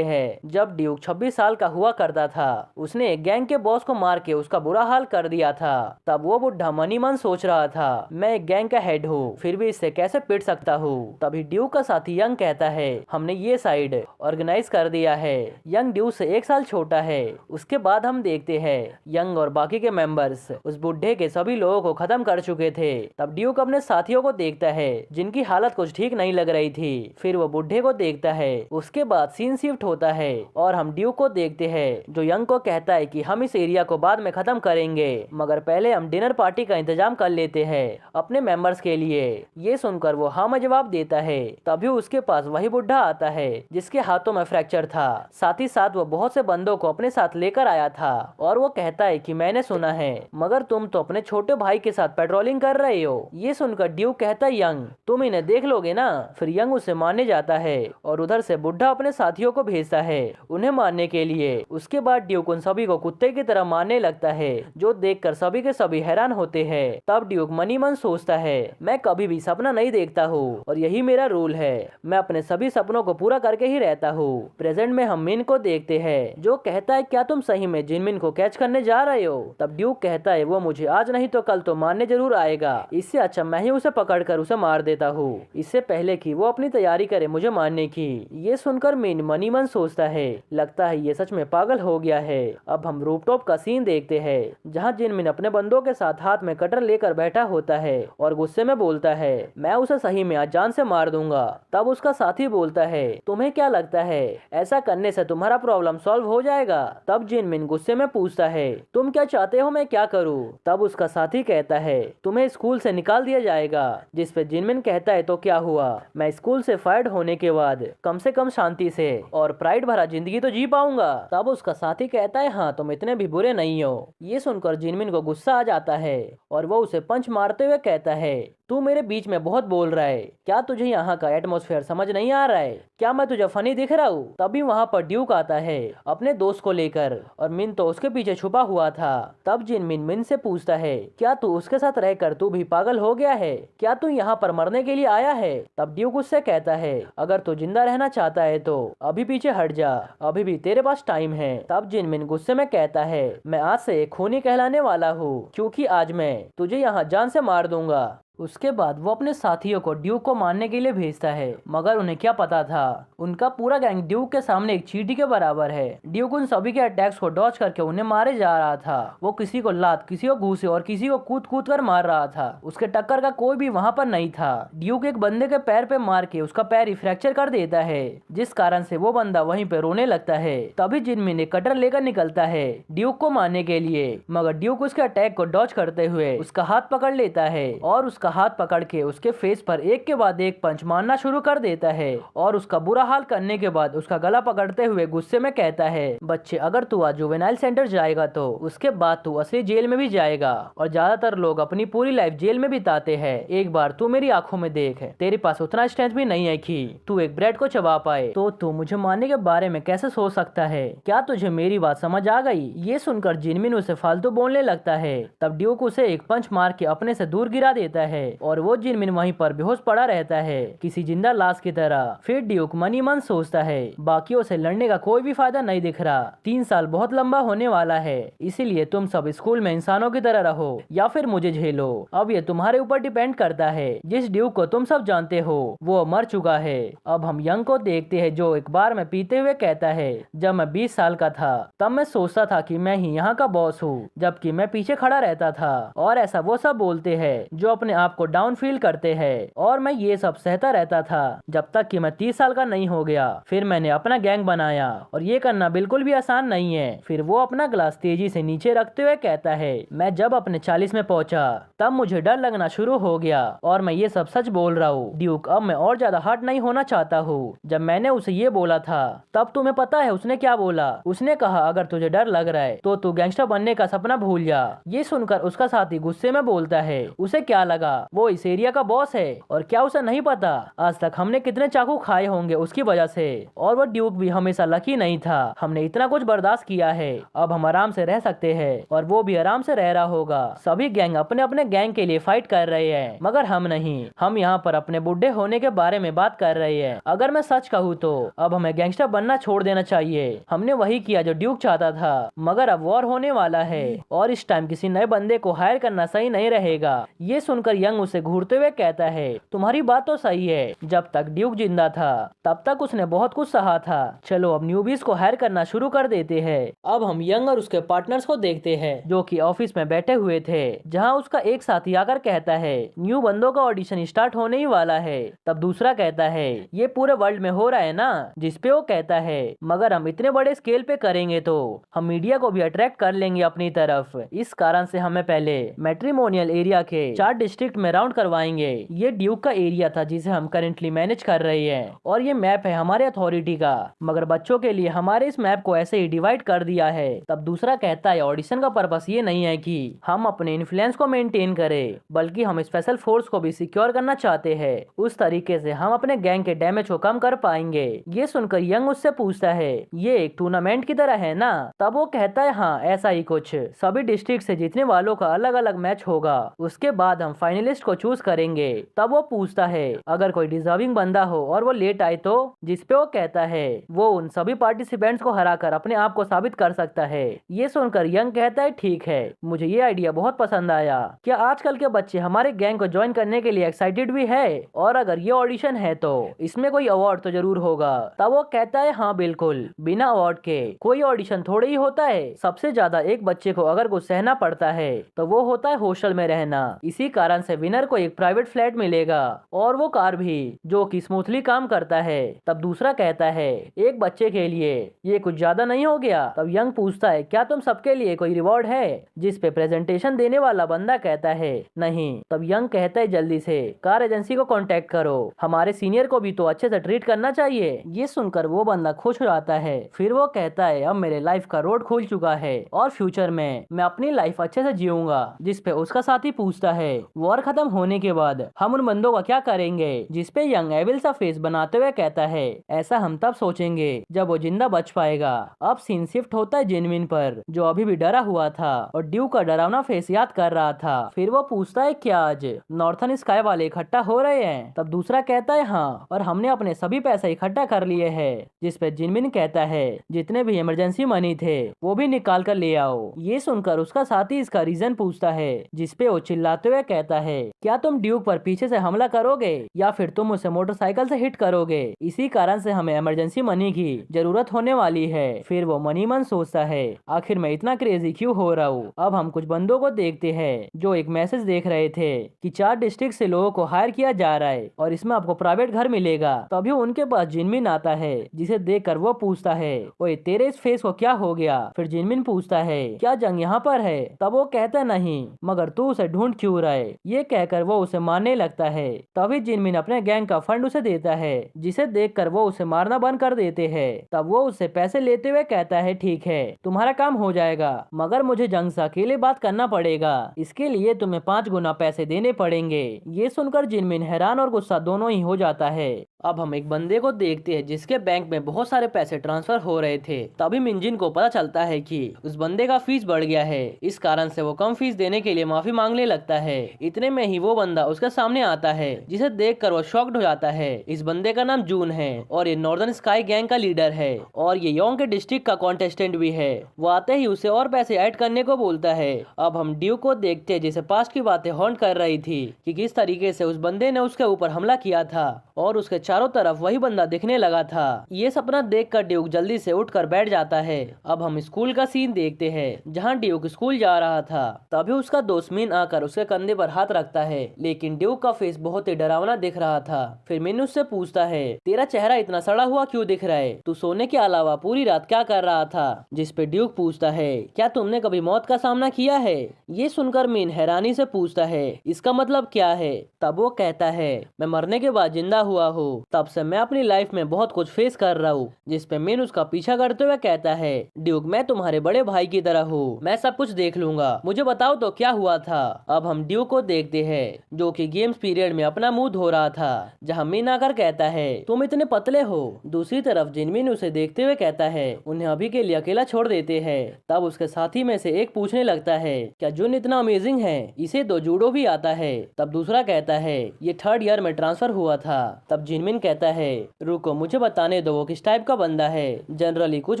हैं जब ड्यूक 26 साल का हुआ करता था। उसने एक गैंग के बॉस को मार के उसका बुरा हाल कर दिया था। तब वो बुढ़ा मनी मन सोच रहा था मैं एक गैंग का हेड हूँ, फिर भी इससे कैसे पिट सकता हूँ। तभी ड्यूक का साथी यंग कहता है हमने ये साइड ऑर्गेनाइज कर दिया है। यंग ड्यूक से 1 साल छोटा है। उसके बाद हम देखते हैं यंग और बाकी के मेंबर्स उस बुढ़े के सभी लोगों को खत्म कर चुके थे। तब ड्यूक अपने साथियों को देखता है जिनकी हालत कुछ ठीक नहीं लग रही थी। फिर वो बुढ़े को देखता है। उसके बाद सीन शिफ्ट होता है और हम ड्यूक को देखते हैं जो यंग को कहता है कि हम इस एरिया को बाद में खत्म करेंगे, मगर पहले हम डिनर पार्टी का इंतजाम कर लेते हैं अपने मेंबर्स के लिए। ये सुनकर वो हाँ में जवाब देता है। तभी उसके पास वही बुढ़ा आता है जिसके हाथों में फ्रैक्चर था। साथ ही साथ वो बहुत से बंदों को अपने साथ लेकर आया था और वो कहता है कि मैंने सुना है मगर तुम तो अपने छोटे भाई के साथ पेट्रोलिंग कर रहे हो। ये सुनकर ड्यूक कहता है यंग तुम इन्हें देख लोगे ना। फिर यंग उसे मारने जाता है और उधर से बुढ़ा अपने साथियों को भेजता है उन्हें मारने के लिए। उसके बाद ड्यूक उन सभी को कुत्ते की तरह मारने लगता है, जो देखकर सभी के सभी हैरान होते हैं। तब ड्यूक मनी मन सोचता है मैं कभी भी सपना नहीं देखता हूँ और यही मेरा रूल है, मैं अपने सभी सपनों को पूरा करके ही रहता हूँ। प्रेजेंट में हम मिन को देखते हैं जो कहता है क्या तुम सही में जिनमिन को कैच करने जा रहे हो। तब ड्यूक कहता है वो मुझे आज नहीं तो कल तो मारने जरूर आएगा, इससे अच्छा मैं ही उसे पकड़कर उसे मार देता हूँ इससे पहले कि वो अपनी तैयारी करे मुझे मारने की। ये सुनकर मिन मनी मन सोचता है लगता है ये सच में पागल हो गया है। अब हम रूफटॉप का सीन देखते हैं जहाँ जिनमिन अपने बंदों के साथ हाथ में कटर लेकर बैठा होता है और गुस्से में बोलता है मैं उसे सही में आज जान से मार दूंगा। तब उसका साथी बोलता है तुम्हें क्या लगता है ऐसा करने से तुम्हारा प्रॉब्लम सॉल्व हो जाएगा। तब जिनमिन गुस्से में पूछता है तुम क्या चाहते हो मैं क्या करूं। तब उसका साथी कहता है तुम्हें स्कूल से निकाल दिया जाएगा। जिस पे जिनमिन कहता है तो क्या हुआ, मैं स्कूल से फायर्ड होने के बाद कम से कम शांति से और प्राइड भरा जिंदगी तो जी पाऊंगा। तब उसका साथी कहता है हाँ तुम इतने भी बुरे नहीं हो। ये सुनकर जिनमिन को गुस्सा आ जाता है और वो उसे पंच मारते हुए कहता है तू मेरे बीच में बहुत बोल रहा है, क्या तुझे यहाँ का एटमॉस्फेयर समझ नहीं आ रहा है, क्या मैं तुझे फनी दिख रहा हूँ। तभी वहाँ पर ड्यूक आता है अपने दोस्त को लेकर और मिन तो उसके पीछे छुपा हुआ था। तब जिनमिन मिन से पूछता है क्या तू उसके साथ रहकर तू भी पागल हो गया है, क्या तू यहाँ पर मरने के लिए आया है। तब ड्यूक उससे कहता है अगर तू जिंदा रहना चाहता है तो अभी पीछे हट जा, अभी भी तेरे पास टाइम है। तब जिनमिन गुस्से में कहता है मैं आज से खूनी कहलाने वाला हूँ क्योंकि आज मैं तुझे यहाँ जान से मार दूंगा। उसके बाद वो अपने साथियों को ड्यूक को मारने के लिए भेजता है, मगर उन्हें क्या पता था उनका पूरा गैंग ड्यूक के सामने एक चींटी के बराबर है। ड्यूक उन सभी के अटैक्स को डॉज करके उन्हें मारे जा रहा था। वो किसी को लात, किसी को घूसे और किसी को कूद कूद कर मार रहा था। उसके टक्कर का कोई भी वहाँ पर नहीं था। ड्यूक एक बंदे के पैर पे मार के उसका पैर ही फ्रैक्चर कर देता है, जिस कारण से वो बंदा वहीं पे रोने लगता है। तभी जिनमिन एक कटर लेकर निकलता है ड्यूक को मारने के लिए, मगर ड्यूक उसके अटैक को डॉज करते हुए उसका हाथ पकड़ लेता है और उसका हाथ पकड़ के उसके फेस पर एक के बाद एक पंच मारना शुरू कर देता है और उसका बुरा हाल करने के बाद उसका गला पकड़ते हुए गुस्से में कहता है, बच्चे अगर तू आज जुवेनाइल सेंटर जाएगा तो उसके बाद तू असली जेल में भी जाएगा और ज्यादातर लोग अपनी पूरी लाइफ जेल में बिताते हैं। एक बार तू मेरी आंखों में देख, तेरे पास उतना स्ट्रेंथ भी नहीं है कि तू एक ब्रेड को चबा पाए, तो तू मुझे मारने के बारे में कैसे सोच सकता है? क्या तुझे मेरी बात समझ आ गई? ये सुनकर जिनमिन उसे फालतू बोलने लगता है। तब ड्यूक उसे एक पंच मार के अपने से दूर गिरा देता है और वो जिनमिन वहीं पर बेहोश पड़ा रहता है किसी जिंदा लाश की तरह। फिर ड्यूक मन ही मन सोचता है बाकियों से लड़ने का कोई भी फायदा नहीं दिख रहा, 3 साल बहुत लंबा होने वाला है, इसीलिए तुम सब स्कूल में इंसानों की तरह रहो या फिर मुझे झेलो। अब ये तुम्हारे ऊपर डिपेंड करता है। जिस ड्यूक को तुम सब जानते हो वो मर चुका है। अब हम यंग को देखते हैं जो एक बार में पीते हुए कहता है, जब मैं 20 साल का था तब मैं सोचता था कि मैं ही यहाँ का बॉस हूँ, जबकि मैं पीछे खड़ा रहता था। और ऐसा वो सब बोलते हैं जो अपने आप को डाउन फील करते हैं। और मैं ये सब सहता रहता था जब तक कि मैं 30 साल का नहीं हो गया। फिर मैंने अपना गैंग बनाया और ये करना बिल्कुल भी आसान नहीं है। फिर वो अपना ग्लास तेजी से नीचे रखते हुए कहता है, मैं जब अपने 40 में पहुंचा तब मुझे डर लगना शुरू हो गया और मैं ये सब सच बोल रहा हूँ ड्यूक। अब मैं और ज्यादा हर्ट नहीं होना चाहता हूँ। जब मैंने उसे ये बोला था तब तुम्हें पता है उसने क्या बोला? उसने कहा अगर तुझे डर लग रहा है तो तू गैंगस्टर बनने का सपना भूल जा। ये सुनकर उसका साथी गुस्से में बोलता है, उसे क्या लगा वो इस एरिया का बॉस है और क्या उसे नहीं पता आज तक हमने कितने चाकू खाए होंगे उसकी वजह से। और वो ड्यूक भी हमेशा लकी नहीं था, हमने इतना कुछ बर्दाश्त किया है, अब हम आराम से रह सकते हैं और वो भी आराम से रह रहा होगा। सभी गैंग अपने अपने गैंग के लिए फाइट कर रहे हैं मगर हम नहीं, हम यहाँ पर अपने बुढ़े होने के बारे में बात कर रहे हैं। अगर मैं सच कहूँ तो अब हमें गैंगस्टर बनना छोड़ देना चाहिए। हमने वही किया जो ड्यूक चाहता था मगर अब वॉर होने वाला है और इस टाइम किसी नए बंदे को हायर करना सही नहीं रहेगा। ये सुनकर यंग उसे घूरते हुए कहता है, तुम्हारी बात तो सही है, जब तक ड्यूक जिंदा था तब तक उसने बहुत कुछ सहा था। चलो अब न्यूबीज को हायर करना शुरू कर देते हैं। अब हम यंग और उसके पार्टनर्स को देखते हैं जो कि ऑफिस में बैठे हुए थे, जहां उसका एक साथी आकर कहता है न्यू बंदों का ऑडिशन स्टार्ट होने ही वाला है। तब दूसरा कहता है ये पूरे वर्ल्ड में हो रहा है ना? जिसपे वो कहता है मगर हम इतने बड़े स्केल पे करेंगे तो हम मीडिया को भी अट्रैक्ट कर लेंगे अपनी तरफ, इस कारण से हमें पहले मैट्रिमोनियल एरिया के 4 डिस्ट्रिक्ट में राउंड करवाएंगे। ये ड्यूक का एरिया था जिसे हम करेंटली मैनेज कर रहे हैं और ये मैप है हमारे अथॉरिटी का, मगर बच्चों के लिए हमारे इस मैप को ऐसे ही डिवाइड कर दिया है। तब दूसरा कहता है ऑडिशन का पर्पस ये नहीं है कि हम अपने इन्फ्लुएंस को मेंटेन करें, बल्कि हम स्पेशल फोर्स को भी सिक्योर करना चाहते हैं। उस तरीके से हम अपने गैंग के डैमेज को कम कर पाएंगे। ये सुनकर यंग उससे पूछता है ये एक टूर्नामेंट की तरह है ना? तब वो कहता है हाँ ऐसा ही कुछ, सभी डिस्ट्रिक्ट से जीतने वालों का अलग अलग मैच होगा, उसके बाद हम फाइनलिस्ट को चूज करेंगे। तब वो पूछता है अगर कोई डिजर्विंग बंदा हो और वो लेट आए तो? जिसपे वो कहता है वो उन सभी पार्टिसिपेंट्स को हराकर अपने आप को साबित कर सकता है। ये सुनकर यंग कहता है ठीक है, मुझे ये आइडिया बहुत पसंद आया। क्या आजकल के बच्चे हमारे गैंग को ज्वाइन करने के लिए एक्साइटेड भी है? और अगर ये ऑडिशन है तो इसमें कोई अवार्ड तो जरूर होगा। तब वो कहता है हाँ बिल्कुल, बिना अवार्ड के कोई ऑडिशन थोड़े ही होता है। सबसे ज्यादा एक बच्चे को अगर कुछ सहना पड़ता है तो वो होता है हॉस्टल में रहना। इसी कारण से विनर को एक प्राइवेट फ्लैट मिलेगा और वो कार भी जो कि स्मूथली काम करता है। तब दूसरा कहता है एक बच्चे के लिए ये कुछ ज्यादा नहीं हो गया? तब यंग पूछता है क्या तुम सबके लिए कोई रिवॉर्ड है? जिस पे प्रेजेंटेशन देने वाला बंदा कहता है नहीं। तब यंग कहता है जल्दी से कार एजेंसी को कांटेक्ट करो, हमारे सीनियर को भी तो अच्छे से ट्रीट करना चाहिए। ये सुनकर वो बंदा खुश हो जाता है। फिर वो कहता है अब मेरे लाइफ का रोड खुल चुका है और फ्यूचर में मैं अपनी लाइफ अच्छे से जीऊंगा। जिसपे उसका साथी पूछता है वॉर खत्म होने के बाद हम उन बंदों का क्या करेंगे? जिसपे यंग एविल सा फेस बनाते हुए कहता है ऐसा हम तब सोचेंगे जब वो जिंदा बच पाएगा। अब सीन शिफ्ट होता है जिनमिन पर जो अभी भी डरा हुआ था और ड्यू का डरावना फेस याद कर रहा था। फिर वो पूछता है क्या आज नॉर्थन स्काई वाले इकट्ठा हो रहे हैं? तब दूसरा कहता है हाँ, और हमने अपने सभी पैसे इकट्ठा कर लिए हैं। जिसपे जिनमिन कहता है जितने भी इमरजेंसी मनी थे वो भी निकाल कर ले आओ। ये सुनकर उसका साथी इसका रीजन पूछता है जिसपे वो चिल्लाते हुए कहता है क्या तुम ड्यूक पर पीछे से हमला करोगे या फिर तुम उसे मोटरसाइकिल से हिट करोगे? इसी कारण से हमें इमरजेंसी मनी की जरूरत होने वाली है। फिर वो मनी मन सोचता है आखिर मैं इतना क्रेजी क्यों हो रहा हूँ। अब हम कुछ बंदों को देखते हैं जो एक मैसेज देख रहे थे कि 4 डिस्ट्रिक्ट से लोगों को हायर किया जा रहा है और इसमें आपको प्राइवेट घर मिलेगा। तभी उनके पास जिनमिन आता है जिसे देखकर वो पूछता है ओए तेरे इस फेस को क्या हो गया? फिर जिनमिन पूछता है क्या जंग यहाँ पर है? तब वो कहता नहीं मगर तू उसे ढूंढ क्यों रहा है? ये कहकर वो उसे मारने लगता है। तभी जिनमिन अपने गैंग का फंड उसे देता है, जिसे देखकर वो उसे मारना बंद कर देते हैं। तब वो उससे पैसे लेते हुए कहता है, ठीक है, तुम्हारा काम हो जाएगा, मगर मुझे जंग से अकेले बात करना पड़ेगा। इसके लिए तुम्हें 5 गुना पैसे देने पड़ेंगे। ये सुनकर जिनमिन हैरान और गुस्सा दोनों ही हो जाता है। अब हम एक बंदे को देखते हैं जिसके बैंक में बहुत सारे पैसे ट्रांसफर हो रहे थे। तभी मिंजिन को पता चलता है कि उस बंदे का फीस बढ़ गया है। इस कारण से वो कम फीस देने के लिए माफी मांगने लगता है। इतने में ही वो बंदा उसके सामने आता है, जिसे देखकर वो शॉक्ड हो जाता है। इस बंदे का नाम जून है और ये नॉर्दर्न स्काई गैंग का लीडर है और ये योंग के डिस्ट्रिक्ट का कॉन्टेस्टेंट भी है। वो आते ही उसे और पैसे ऐड करने को बोलता है। अब हम ड्यूक को देखते हैं जिसे पास्ट की बातें हॉन्ट कर रही थी कि किस तरीके से उस बंदे ने उसके ऊपर हमला किया था और उसके चारों तरफ वही बंदा दिखने लगा था। ये सपना देखकर ड्यूक जल्दी से उठकर बैठ जाता है। अब हम स्कूल का सीन देखते हैं जहाँ ड्यूक स्कूल जा रहा था। तभी उसका दोस्त मिन आकर उसके कंधे पर हाथ रखता है, लेकिन ड्यूक का फेस बहुत ही डरावना दिख रहा था। फिर मिन उससे पूछता है, तेरा चेहरा इतना सड़ा हुआ क्यों दिख रहा है? तू सोने के अलावा पूरी रात क्या कर रहा था? जिस पे ड्यूक पूछता है, क्या तुमने कभी मौत का सामना किया है? ये सुनकर मिन हैरानी से पूछता है, इसका मतलब क्या है? तब वो कहता है, मैं मरने के बाद जिंदा हुआ हूँ, तब से मैं अपनी लाइफ में बहुत कुछ फेस कर रहा हूँ। जिस पे मिन उसका पीछा करते हुए कहता है, ड्यूक मैं तुम्हारे बड़े भाई की तरह हूँ, मैं सब कुछ देख लूंगा, मुझे बताओ तो क्या हुआ था? अब हम ड्यूक को देखते हैं जो कि गेम्स पीरियड में अपना मुंह धो रहा था, जहाँ मिन आकर कहता है, तुम इतने पतले हो। दूसरी तरफ जिनमिन उसे देखते हुए कहता है, उन्हें अभी के लिए अकेला छोड़ देते हैं। तब उसके साथी में से एक पूछने लगता है, क्या जुन इतना अमेजिंग है? इसे तो जूडो भी आता है। तब दूसरा कहता है, ये 3rd ईयर में ट्रांसफर हुआ था। तब जिनमिन कहता है, रुको मुझे बताने दो वो किस टाइप का बंदा है। जनरली कुछ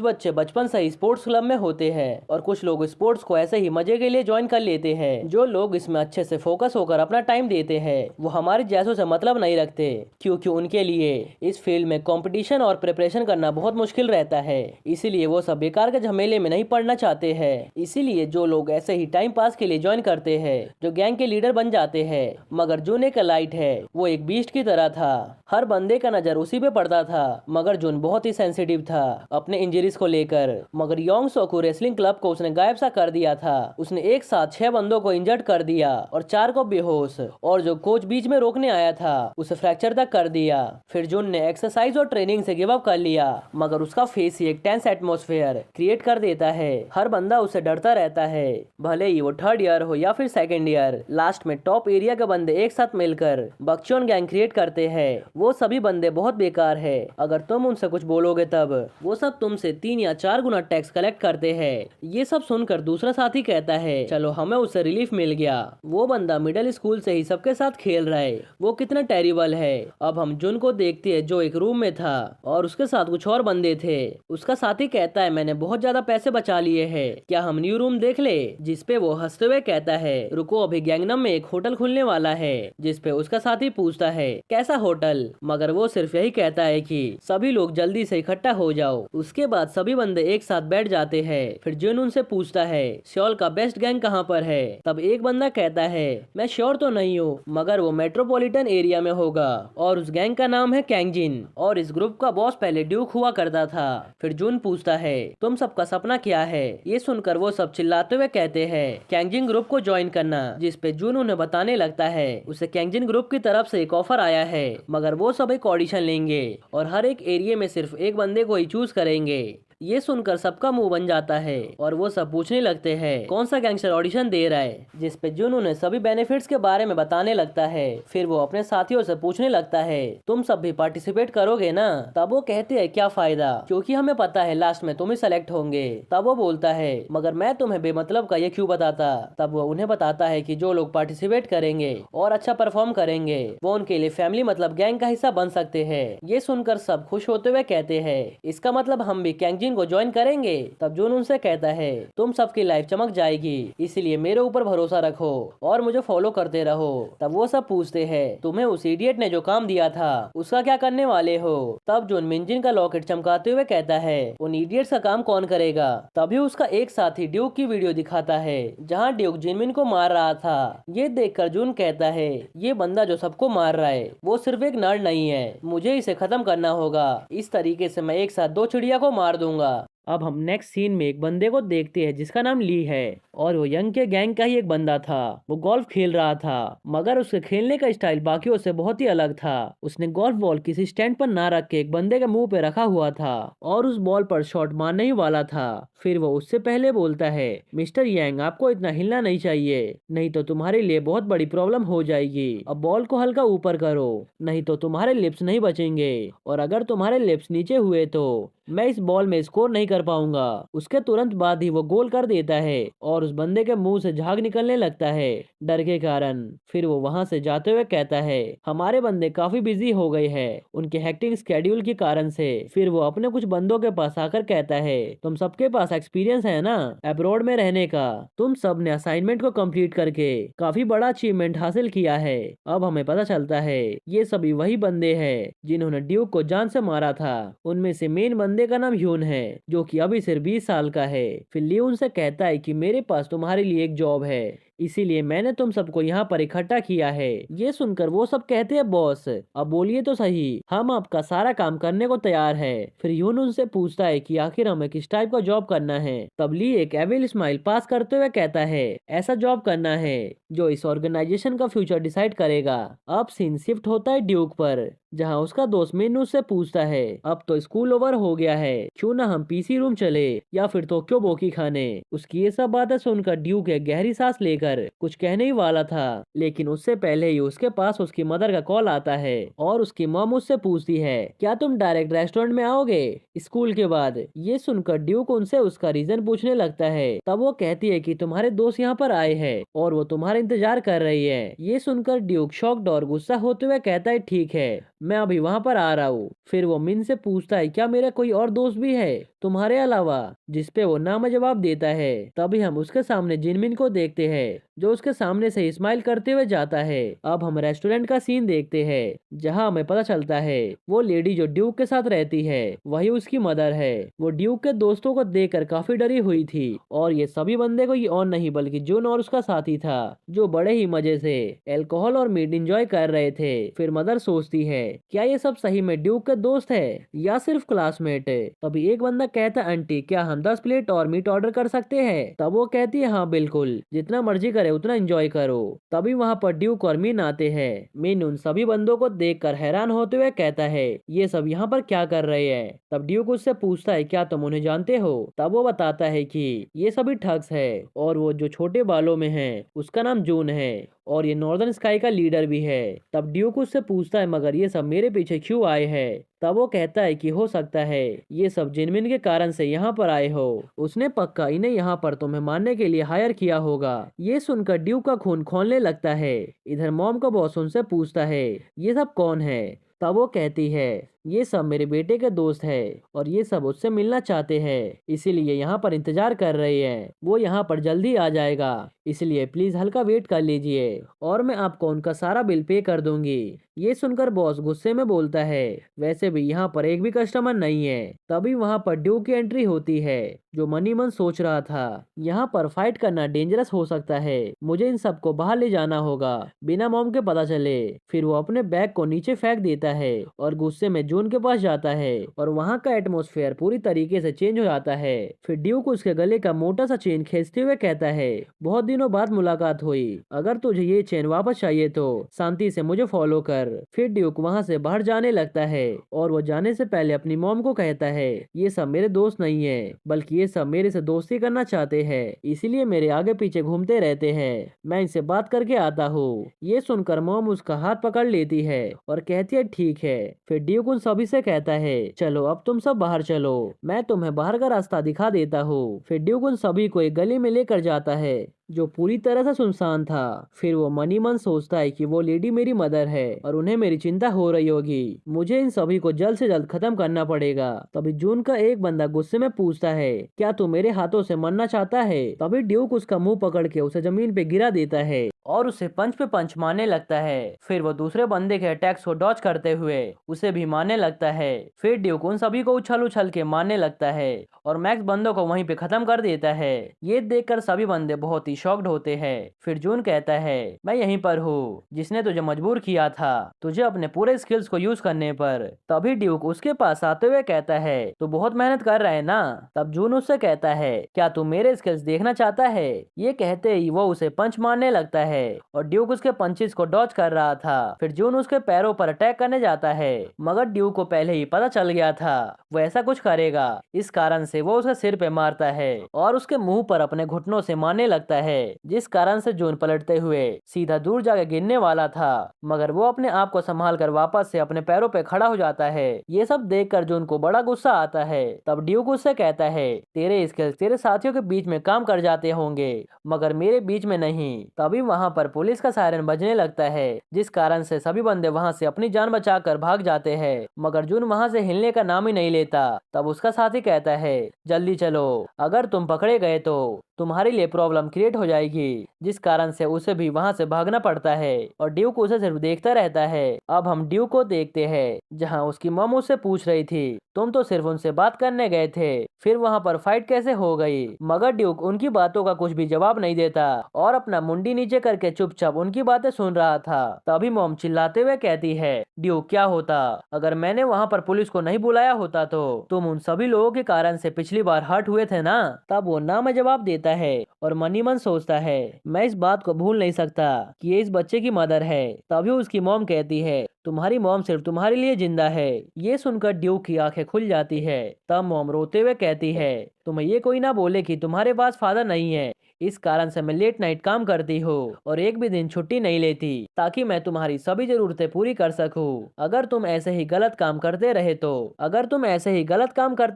बच्चे बचपन से ही स्पोर्ट्स क्लब में होते हैं और कुछ लोग स्पोर्ट्स को ऐसे ही मजे के लिए ज्वाइन कर लेते हैं। जो लोग इसमें अच्छे से फोकस होकर अपना टाइम देते हैं वो हमारे जैसों से मतलब नहीं रखते, क्योंकि उनके लिए इस फील्ड में कंपटीशन और प्रिपरेशन करना बहुत मुश्किल रहता है। इसीलिए वो सब बेकार के झमेले में नहीं पड़ना चाहते हैं। इसीलिए जो लोग ऐसे ही टाइम पास के लिए ज्वाइन करते हैं, जो गैंग के लीडर बन जाते हैं। मगर जून एक लाइट है, वो एक बीस्ट की तरह था। हर बंदे का नजर उसी पे पड़ता था, मगर जून बहुत ही सेंसिटिव था अपने इंजरीज को लेकर। मगर योंग सोकू रेसलिंग क्लब को उसने गायब सा कर दिया था। उसने एक साथ 6 बंदों को इंजर्ड कर दिया और 4 को बेहोश, और जो कोच बीच में रोकने आया था उसे फ्रैक्चर तक कर दिया। फिर जून ने एक्सरसाइज और ट्रेनिंग से गिव अप कर लिया, मगर उसका फेस ही एक टेंस एटमॉस्फेयर क्रिएट कर देता है। हर बंदा उसे डरता रहता है, भले ही वो 3rd ईयर हो या फिर 2nd ईयर। लास्ट में टॉप एरिया के बंदे एक साथ मिलकर बकचोन गैंग क्रिएट करते हैं। वो सभी बंदे बहुत बेकार है, अगर तुम उनसे कुछ बोलोगे तब वो सब तुमसे 3 या 4 गुना टैक्स कलेक्ट करते हैं। ये सब सुनकर दूसरा साथी कहता है, चलो हमें उससे रिलीफ मिल गया। वो बंदा मिडिल स्कूल से ही सबके साथ खेल रहा है, वो कितना टेरिबल है। अब हम जुन को देखते हैं जो एक रूम में था और उसके साथ कुछ और बंदे थे। उसका साथी कहता है, मैंने बहुत ज्यादा पैसे बचा लिए हैं, क्या हम न्यू रूम देख ले? जिसपे वो हंसते हुए कहता है, रुको अभी गैंगनम में एक होटल खुलने वाला है। जिसपे उसका साथी पूछता है, कैसा होटल? मगर वो सिर्फ यही कहता है कि सभी लोग जल्दी से इकट्ठा हो जाओ। उसके बाद सभी बंदे एक साथ बैठ जाते हैं। फिर जुन उनसे पूछता है, सियोल का बेस्ट गैंग कहाँ पर है? तब एक बंदा कहता है, मैं श्योर तो नहीं हूँ, मगर वो मेट्रोपॉलिटन एरिया में होगा और उस गैंग का नाम है कैंगजिन, और इस ग्रुप का बॉस पहले ड्यूक हुआ करता था। फिर जुन पूछता है, तुम सबका सपना क्या है? ये सुनकर वो सब चिल्लाते हुए कहते हैं, कैंगजिन ग्रुप को ज्वाइन करना। जिसपे जुन उन्हें बताने लगता है उसे कैंगजिन ग्रुप की तरफ से एक ऑफर आया है, मगर वो सब एक ऑडिशन लेंगे और हर एक एरिया में सिर्फ एक बंदे को ही चूज करेंगे। ये सुनकर सबका मुंह बन जाता है और वो सब पूछने लगते हैं, कौन सा गैंगस्टर ऑडिशन दे रहा है? जिसपे जुन उन्हें सभी बेनिफिट्स के बारे में बताने लगता है। फिर वो अपने साथियों से पूछने लगता है, तुम सब भी पार्टिसिपेट करोगे ना? तब वो कहते हैं, क्या फायदा, क्योंकि हमें पता है लास्ट में तुम ही सेलेक्ट होंगे। तब वो बोलता है, मगर मैं तुम्हें बेमतलब का ये क्यों बताता? तब वो उन्हें बताता है कि जो लोग पार्टिसिपेट करेंगे और अच्छा परफॉर्म करेंगे वो उनके लिए फैमिली मतलब गैंग का हिस्सा बन सकते हैं। ये सुनकर सब खुश होते हुए कहते हैं, इसका मतलब हम भी कैंगजिन को ज्वाइन करेंगे। तब जून उनसे कहता है, तुम सबकी लाइफ चमक जाएगी, इसलिए मेरे ऊपर भरोसा रखो और मुझे फॉलो करते रहो। तब वो सब पूछते हैं, तुम्हें उस इडियट ने जो काम दिया था उसका क्या करने वाले हो? तब जून मिंजिन का लॉकेट चमकाते हुए कहता है, उन इडियट्स का काम कौन करेगा? तभी उसका एक साथी ड्यूक की वीडियो दिखाता है जहाँ ड्यूक जिनमिन को मार रहा था। ये देखकर जून कहता है, ये बंदा जो सबको मार रहा है वो सिर्फ एक नर्ड नहीं है, मुझे इसे खत्म करना होगा। इस तरीके से मैं एक साथ 2 चिड़िया को मार दूंगा। अब हम नेक्स्ट सीन में एक बंदे को देखते हैं जिसका नाम ली है और वो यंग के गैंग का ही एक बंदा था। वो गोल्फ खेल रहा था मगर उसके खेलने का स्टाइल बाकियों से बहुत ही अलग था। उसने गोल्फ बॉल किसी स्टैंड पर ना रख के एक बंदे के मुंह पे रखा हुआ था और उस बॉल पर शॉट मारने ही वाला था। फिर वो उससे पहले बोलता है, मिस्टर यांग आपको इतना हिलना नहीं चाहिए, नहीं तो तुम्हारे लिए बहुत बड़ी प्रॉब्लम हो जाएगी। अब बॉल को हल्का ऊपर करो, नहीं तो तुम्हारे लिप्स नहीं बचेंगे, और अगर तुम्हारे लिप्स नीचे हुए तो मैं इस बॉल में स्कोर नहीं कर पाऊंगा। उसके तुरंत बाद ही वो गोल कर देता है और उस बंदे के मुंह से झाग निकलने लगता है डर के कारण। फिर वो वहां से जाते हुए कहता है, हमारे बंदे काफी बिजी हो गए हैं उनके हेक्टिक स्केड्यूल के कारण से। फिर वो अपने कुछ बंदों के पास आकर कहता है, तुम सबके पास एक्सपीरियंस है ना अब्रॉड में रहने का, तुम सब ने असाइनमेंट को कंप्लीट करके काफी बड़ा अचीवमेंट हासिल किया है। अब हमें पता चलता है ये सभी वही बंदे हैं जिन्होंने ड्यूक को जान से मारा था। उनमें से मेन बंदे का नाम ह्यून है जो कि अभी सिर्फ 20 साल का है। फिर ली उनसे कहता है कि मेरे पास तुम्हारे लिए एक जॉब है, इसीलिए मैंने तुम सबको यहाँ पर इकट्ठा किया है। ये सुनकर वो सब कहते हैं, बॉस अब बोलिए तो सही, हम आपका सारा काम करने को तैयार है। फिर यून उनसे पूछता है कि आखिर हमें किस टाइप का जॉब करना है। तब ली एक एविल स्माइल पास करते हुए कहता है, ऐसा जॉब करना है जो इस ऑर्गेनाइजेशन का फ्यूचर डिसाइड करेगा। अब सीन शिफ्ट होता है ड्यूक पर, जहाँ उसका दोस्त मेनू उससे पूछता है, अब तो स्कूल ओवर हो गया है, क्यों ना हम पीसी रूम चले या फिर टोक्यो बोकी खाने। उसकी ये सब बातें सुनकर ड्यूक एक गहरी सांस लेकर कुछ कहने ही वाला था, लेकिन उससे पहले ही उसके पास उसकी मदर का कॉल आता है और उसकी मॉम उससे पूछती है, क्या तुम डायरेक्ट रेस्टोरेंट में आओगे स्कूल के बाद। ये सुनकर ड्यूक उनसे उसका रीजन पूछने लगता है। तब वो कहती है कि तुम्हारे दोस्त यहाँ पर आए हैं और वो तुम्हारा इंतजार कर रही है। ये सुनकर ड्यूक शॉक्ड और गुस्सा होते हुए कहता है, ठीक है मैं अभी वहां पर आ रहा हूँ। फिर वो मिन से पूछता है, क्या मेरा कोई और दोस्त भी है तुम्हारे अलावा, जिसपे वो नाम जवाब देता है। तभी हम उसके सामने जिनमिन को देखते हैं जो उसके सामने से स्माइल करते हुए जाता है। अब हम रेस्टोरेंट का सीन देखते हैं जहां हमें पता चलता है वो लेडी जो ड्यूक के साथ रहती है वही उसकी मदर है। वो ड्यूक के दोस्तों को देखकर काफी डरी हुई थी और ये सभी बंदे कोई और नहीं बल्कि जून और उसका साथी था जो बड़े ही मजे से अल्कोहल और मीट एंजॉय कर रहे थे। फिर मदर सोचती है, क्या ये सब सही में ड्यूक के दोस्त है या सिर्फ क्लासमेट है। तभी एक बंदा कहता, आंटी क्या हम 10 प्लेट और मीट ऑर्डर कर सकते हैं। तब वो कहती है, हाँ बिल्कुल, जितना मर्जी करे उतना एंजॉय करो। तभी वहाँ पर ड्यूक और मीन आते हैं। मीन उन सभी बंदों को देखकर हैरान होते हुए कहता है, ये सब यहाँ पर क्या कर रहे हैं। तब ड्यूक उससे पूछता है, क्या तुम उन्हें जानते हो। तब वो बताता है कि ये सभी ठग्स है और वो जो छोटे बालों में है उसका नाम जून है और ये नॉर्दर्न स्काई का लीडर भी है। तब ड्यूक उससे पूछता है, मगर ये सब मेरे पीछे क्यों आए हैं। तब वो कहता है कि हो सकता है ये सब जिनमिन के कारण से यहाँ पर आए हो, उसने पक्का इन्हें यहाँ पर तुम्हें मारने के लिए हायर किया होगा। ये सुनकर ड्यूक का खून खौलने लगता है। इधर मॉम का बॉस उनसे पूछता है, ये सब कौन है। तब वो कहती है, ये सब मेरे बेटे के दोस्त है और ये सब उससे मिलना चाहते हैं, इसीलिए यहाँ पर इंतजार कर रहे हैं। वो यहाँ पर जल्दी आ जाएगा, इसलिए प्लीज हल्का वेट कर लीजिए और मैं आपको उनका सारा बिल पे कर दूंगी। ये सुनकर बॉस गुस्से में बोलता है, वैसे भी यहाँ पर एक भी कस्टमर नहीं है। तभी वहाँ पर ड्यूक की एंट्री होती है जो मनी मन सोच रहा था, यहाँ पर फाइट करना डेंजरस हो सकता है, मुझे इन सबको बाहर ले जाना होगा बिना मॉम के पता चले। फिर वो अपने बैग को नीचे फेंक देता है और गुस्से में जून के पास जाता है और वहाँ का एटमॉस्फेयर पूरी तरीके से चेंज हो जाता है। फिर ड्यूक उसके गले का मोटा सा चेन खींचते हुए कहता है, बहुत दिनों बाद मुलाकात हुई, अगर तुझे ये चेन वापस चाहिए तो शांति से मुझे फॉलो कर। फिर ड्यूक वहाँ से बाहर जाने लगता है और वो जाने से पहले अपनी मॉम को कहता है, ये सब मेरे दोस्त नहीं है बल्कि ये सब मेरे से दोस्ती करना चाहते हैं, इसीलिए मेरे आगे पीछे घूमते रहते हैं, मैं इनसे बात करके आता हूँ। ये सुनकर मॉम उसका हाथ पकड़ लेती है और कहती है, ठीक है। फिर ड्यूक उन सभी से कहता है, चलो अब तुम सब बाहर चलो, मैं तुम्हें बाहर का रास्ता दिखा देता हूँ। फिर ड्यूक उन सभी को एक गली में लेकर जाता है जो पूरी तरह से सुनसान था। फिर वो मनी मन सोचता है कि वो लेडी मेरी मदर है और उन्हें मेरी चिंता हो रही होगी, मुझे इन सभी को जल्द से जल्द खत्म करना पड़ेगा। तभी जून का एक बंदा गुस्से में पूछता है, क्या तू मेरे हाथों से मरना चाहता है। तभी ड्यूक उसका मुंह पकड़ के उसे जमीन पे गिरा देता है और उसे पंच पे पंच मारने लगता है। फिर वो दूसरे बंदे के अटैक्स को डॉज करते हुए उसे भी मारने लगता है। फिर ड्यूक उन सभी को उछल उछल के मारने लगता है और मैक्स बंदों को वहीं पे खत्म कर देता है। ये देखकर सभी बंदे बहुत ही शॉक्ड होते हैं। फिर जून कहता है, मैं यहीं पर हूँ, जिसने तुझे मजबूर किया था तुझे अपने पूरे स्किल्स को यूज करने पर। तभी ड्यूक उसके पास आते हुए कहता है, तू बहुत मेहनत कर रहा है ना। तब जून उससे कहता है, क्या तू मेरे स्किल्स देखना चाहता है। ये कहते ही वो उसे पंच मारने लगता है और ड्यूक उसके पंचेस को डॉज कर रहा था। फिर जून उसके पैरों पर अटैक करने जाता है, मगर ड्यूक को पहले ही पता चल गया था वो ऐसा कुछ करेगा। इस कारण से वो उसके सिर पे मारता है और उसके मुंह पर अपने घुटनों से मारने लगता है, जिस कारण से जून पलटते हुए सीधा दूर जाके गिरने वाला था, मगर वो अपने आप को संभाल कर वापस से अपने पैरों पे खड़ा हो जाता है। ये सब देखकर जून को बड़ा गुस्सा आता है। तब ड्यूक उससे कहता है, तेरे स्किल्स तेरे साथियों के बीच में काम कर जाते होंगे, मगर मेरे बीच में नहीं। तभी वहाँ पर पुलिस का सायरन बजने लगता है, जिस कारण से सभी बंदे वहाँ से अपनी जान बचाकर भाग जाते हैं, मगर जून वहाँ से हिलने का नाम ही नहीं लेता। तब उसका साथी कहता है, जल्दी चलो, अगर तुम पकड़े गए तो तुम्हारे लिए प्रॉब्लम क्रिएट हो जाएगी, जिस कारण से उसे भी वहाँ से भागना पड़ता है और ड्यूक उसे सिर्फ देखता रहता है। अब हम ड्यूक को देखते हैं, जहाँ उसकी मॉम उससे पूछ रही थी, तुम तो सिर्फ उनसे बात करने गए थे, फिर वहाँ पर फाइट कैसे हो गई। मगर ड्यूक उनकी बातों का कुछ भी जवाब नहीं देता और अपना मुंडी नीचे करके चुपचाप उनकी बातें सुन रहा था। तभी मॉम चिल्लाते हुए कहती है, ड्यूक क्या होता अगर मैंने वहाँ पर पुलिस को नहीं बुलाया होता तो तुम उन सभी लोगों के कारण से पिछली बार हर्ट हुए थे ना। तब वो ना में जवाब देता है और मनी मन सोचता है, मैं इस बात को भूल नहीं सकता कि ये इस बच्चे की मदर है। तभी उसकी मॉम कहती है, तुम्हारी मॉम सिर्फ तुम्हारे लिए जिंदा है। ये सुनकर ड्यूक की आंखें खुल जाती है। तब मॉम रोते हुए कहती है, तुम्हें ये कोई ना बोले कि तुम्हारे पास फादर नहीं है, इस कारण से मैं लेट नाइट काम करती हूँ और एक भी दिन छुट्टी नहीं लेती, ताकि मैं तुम्हारी सभी जरूरतें पूरी कर सकूं। अगर तुम ऐसे ही गलत काम करते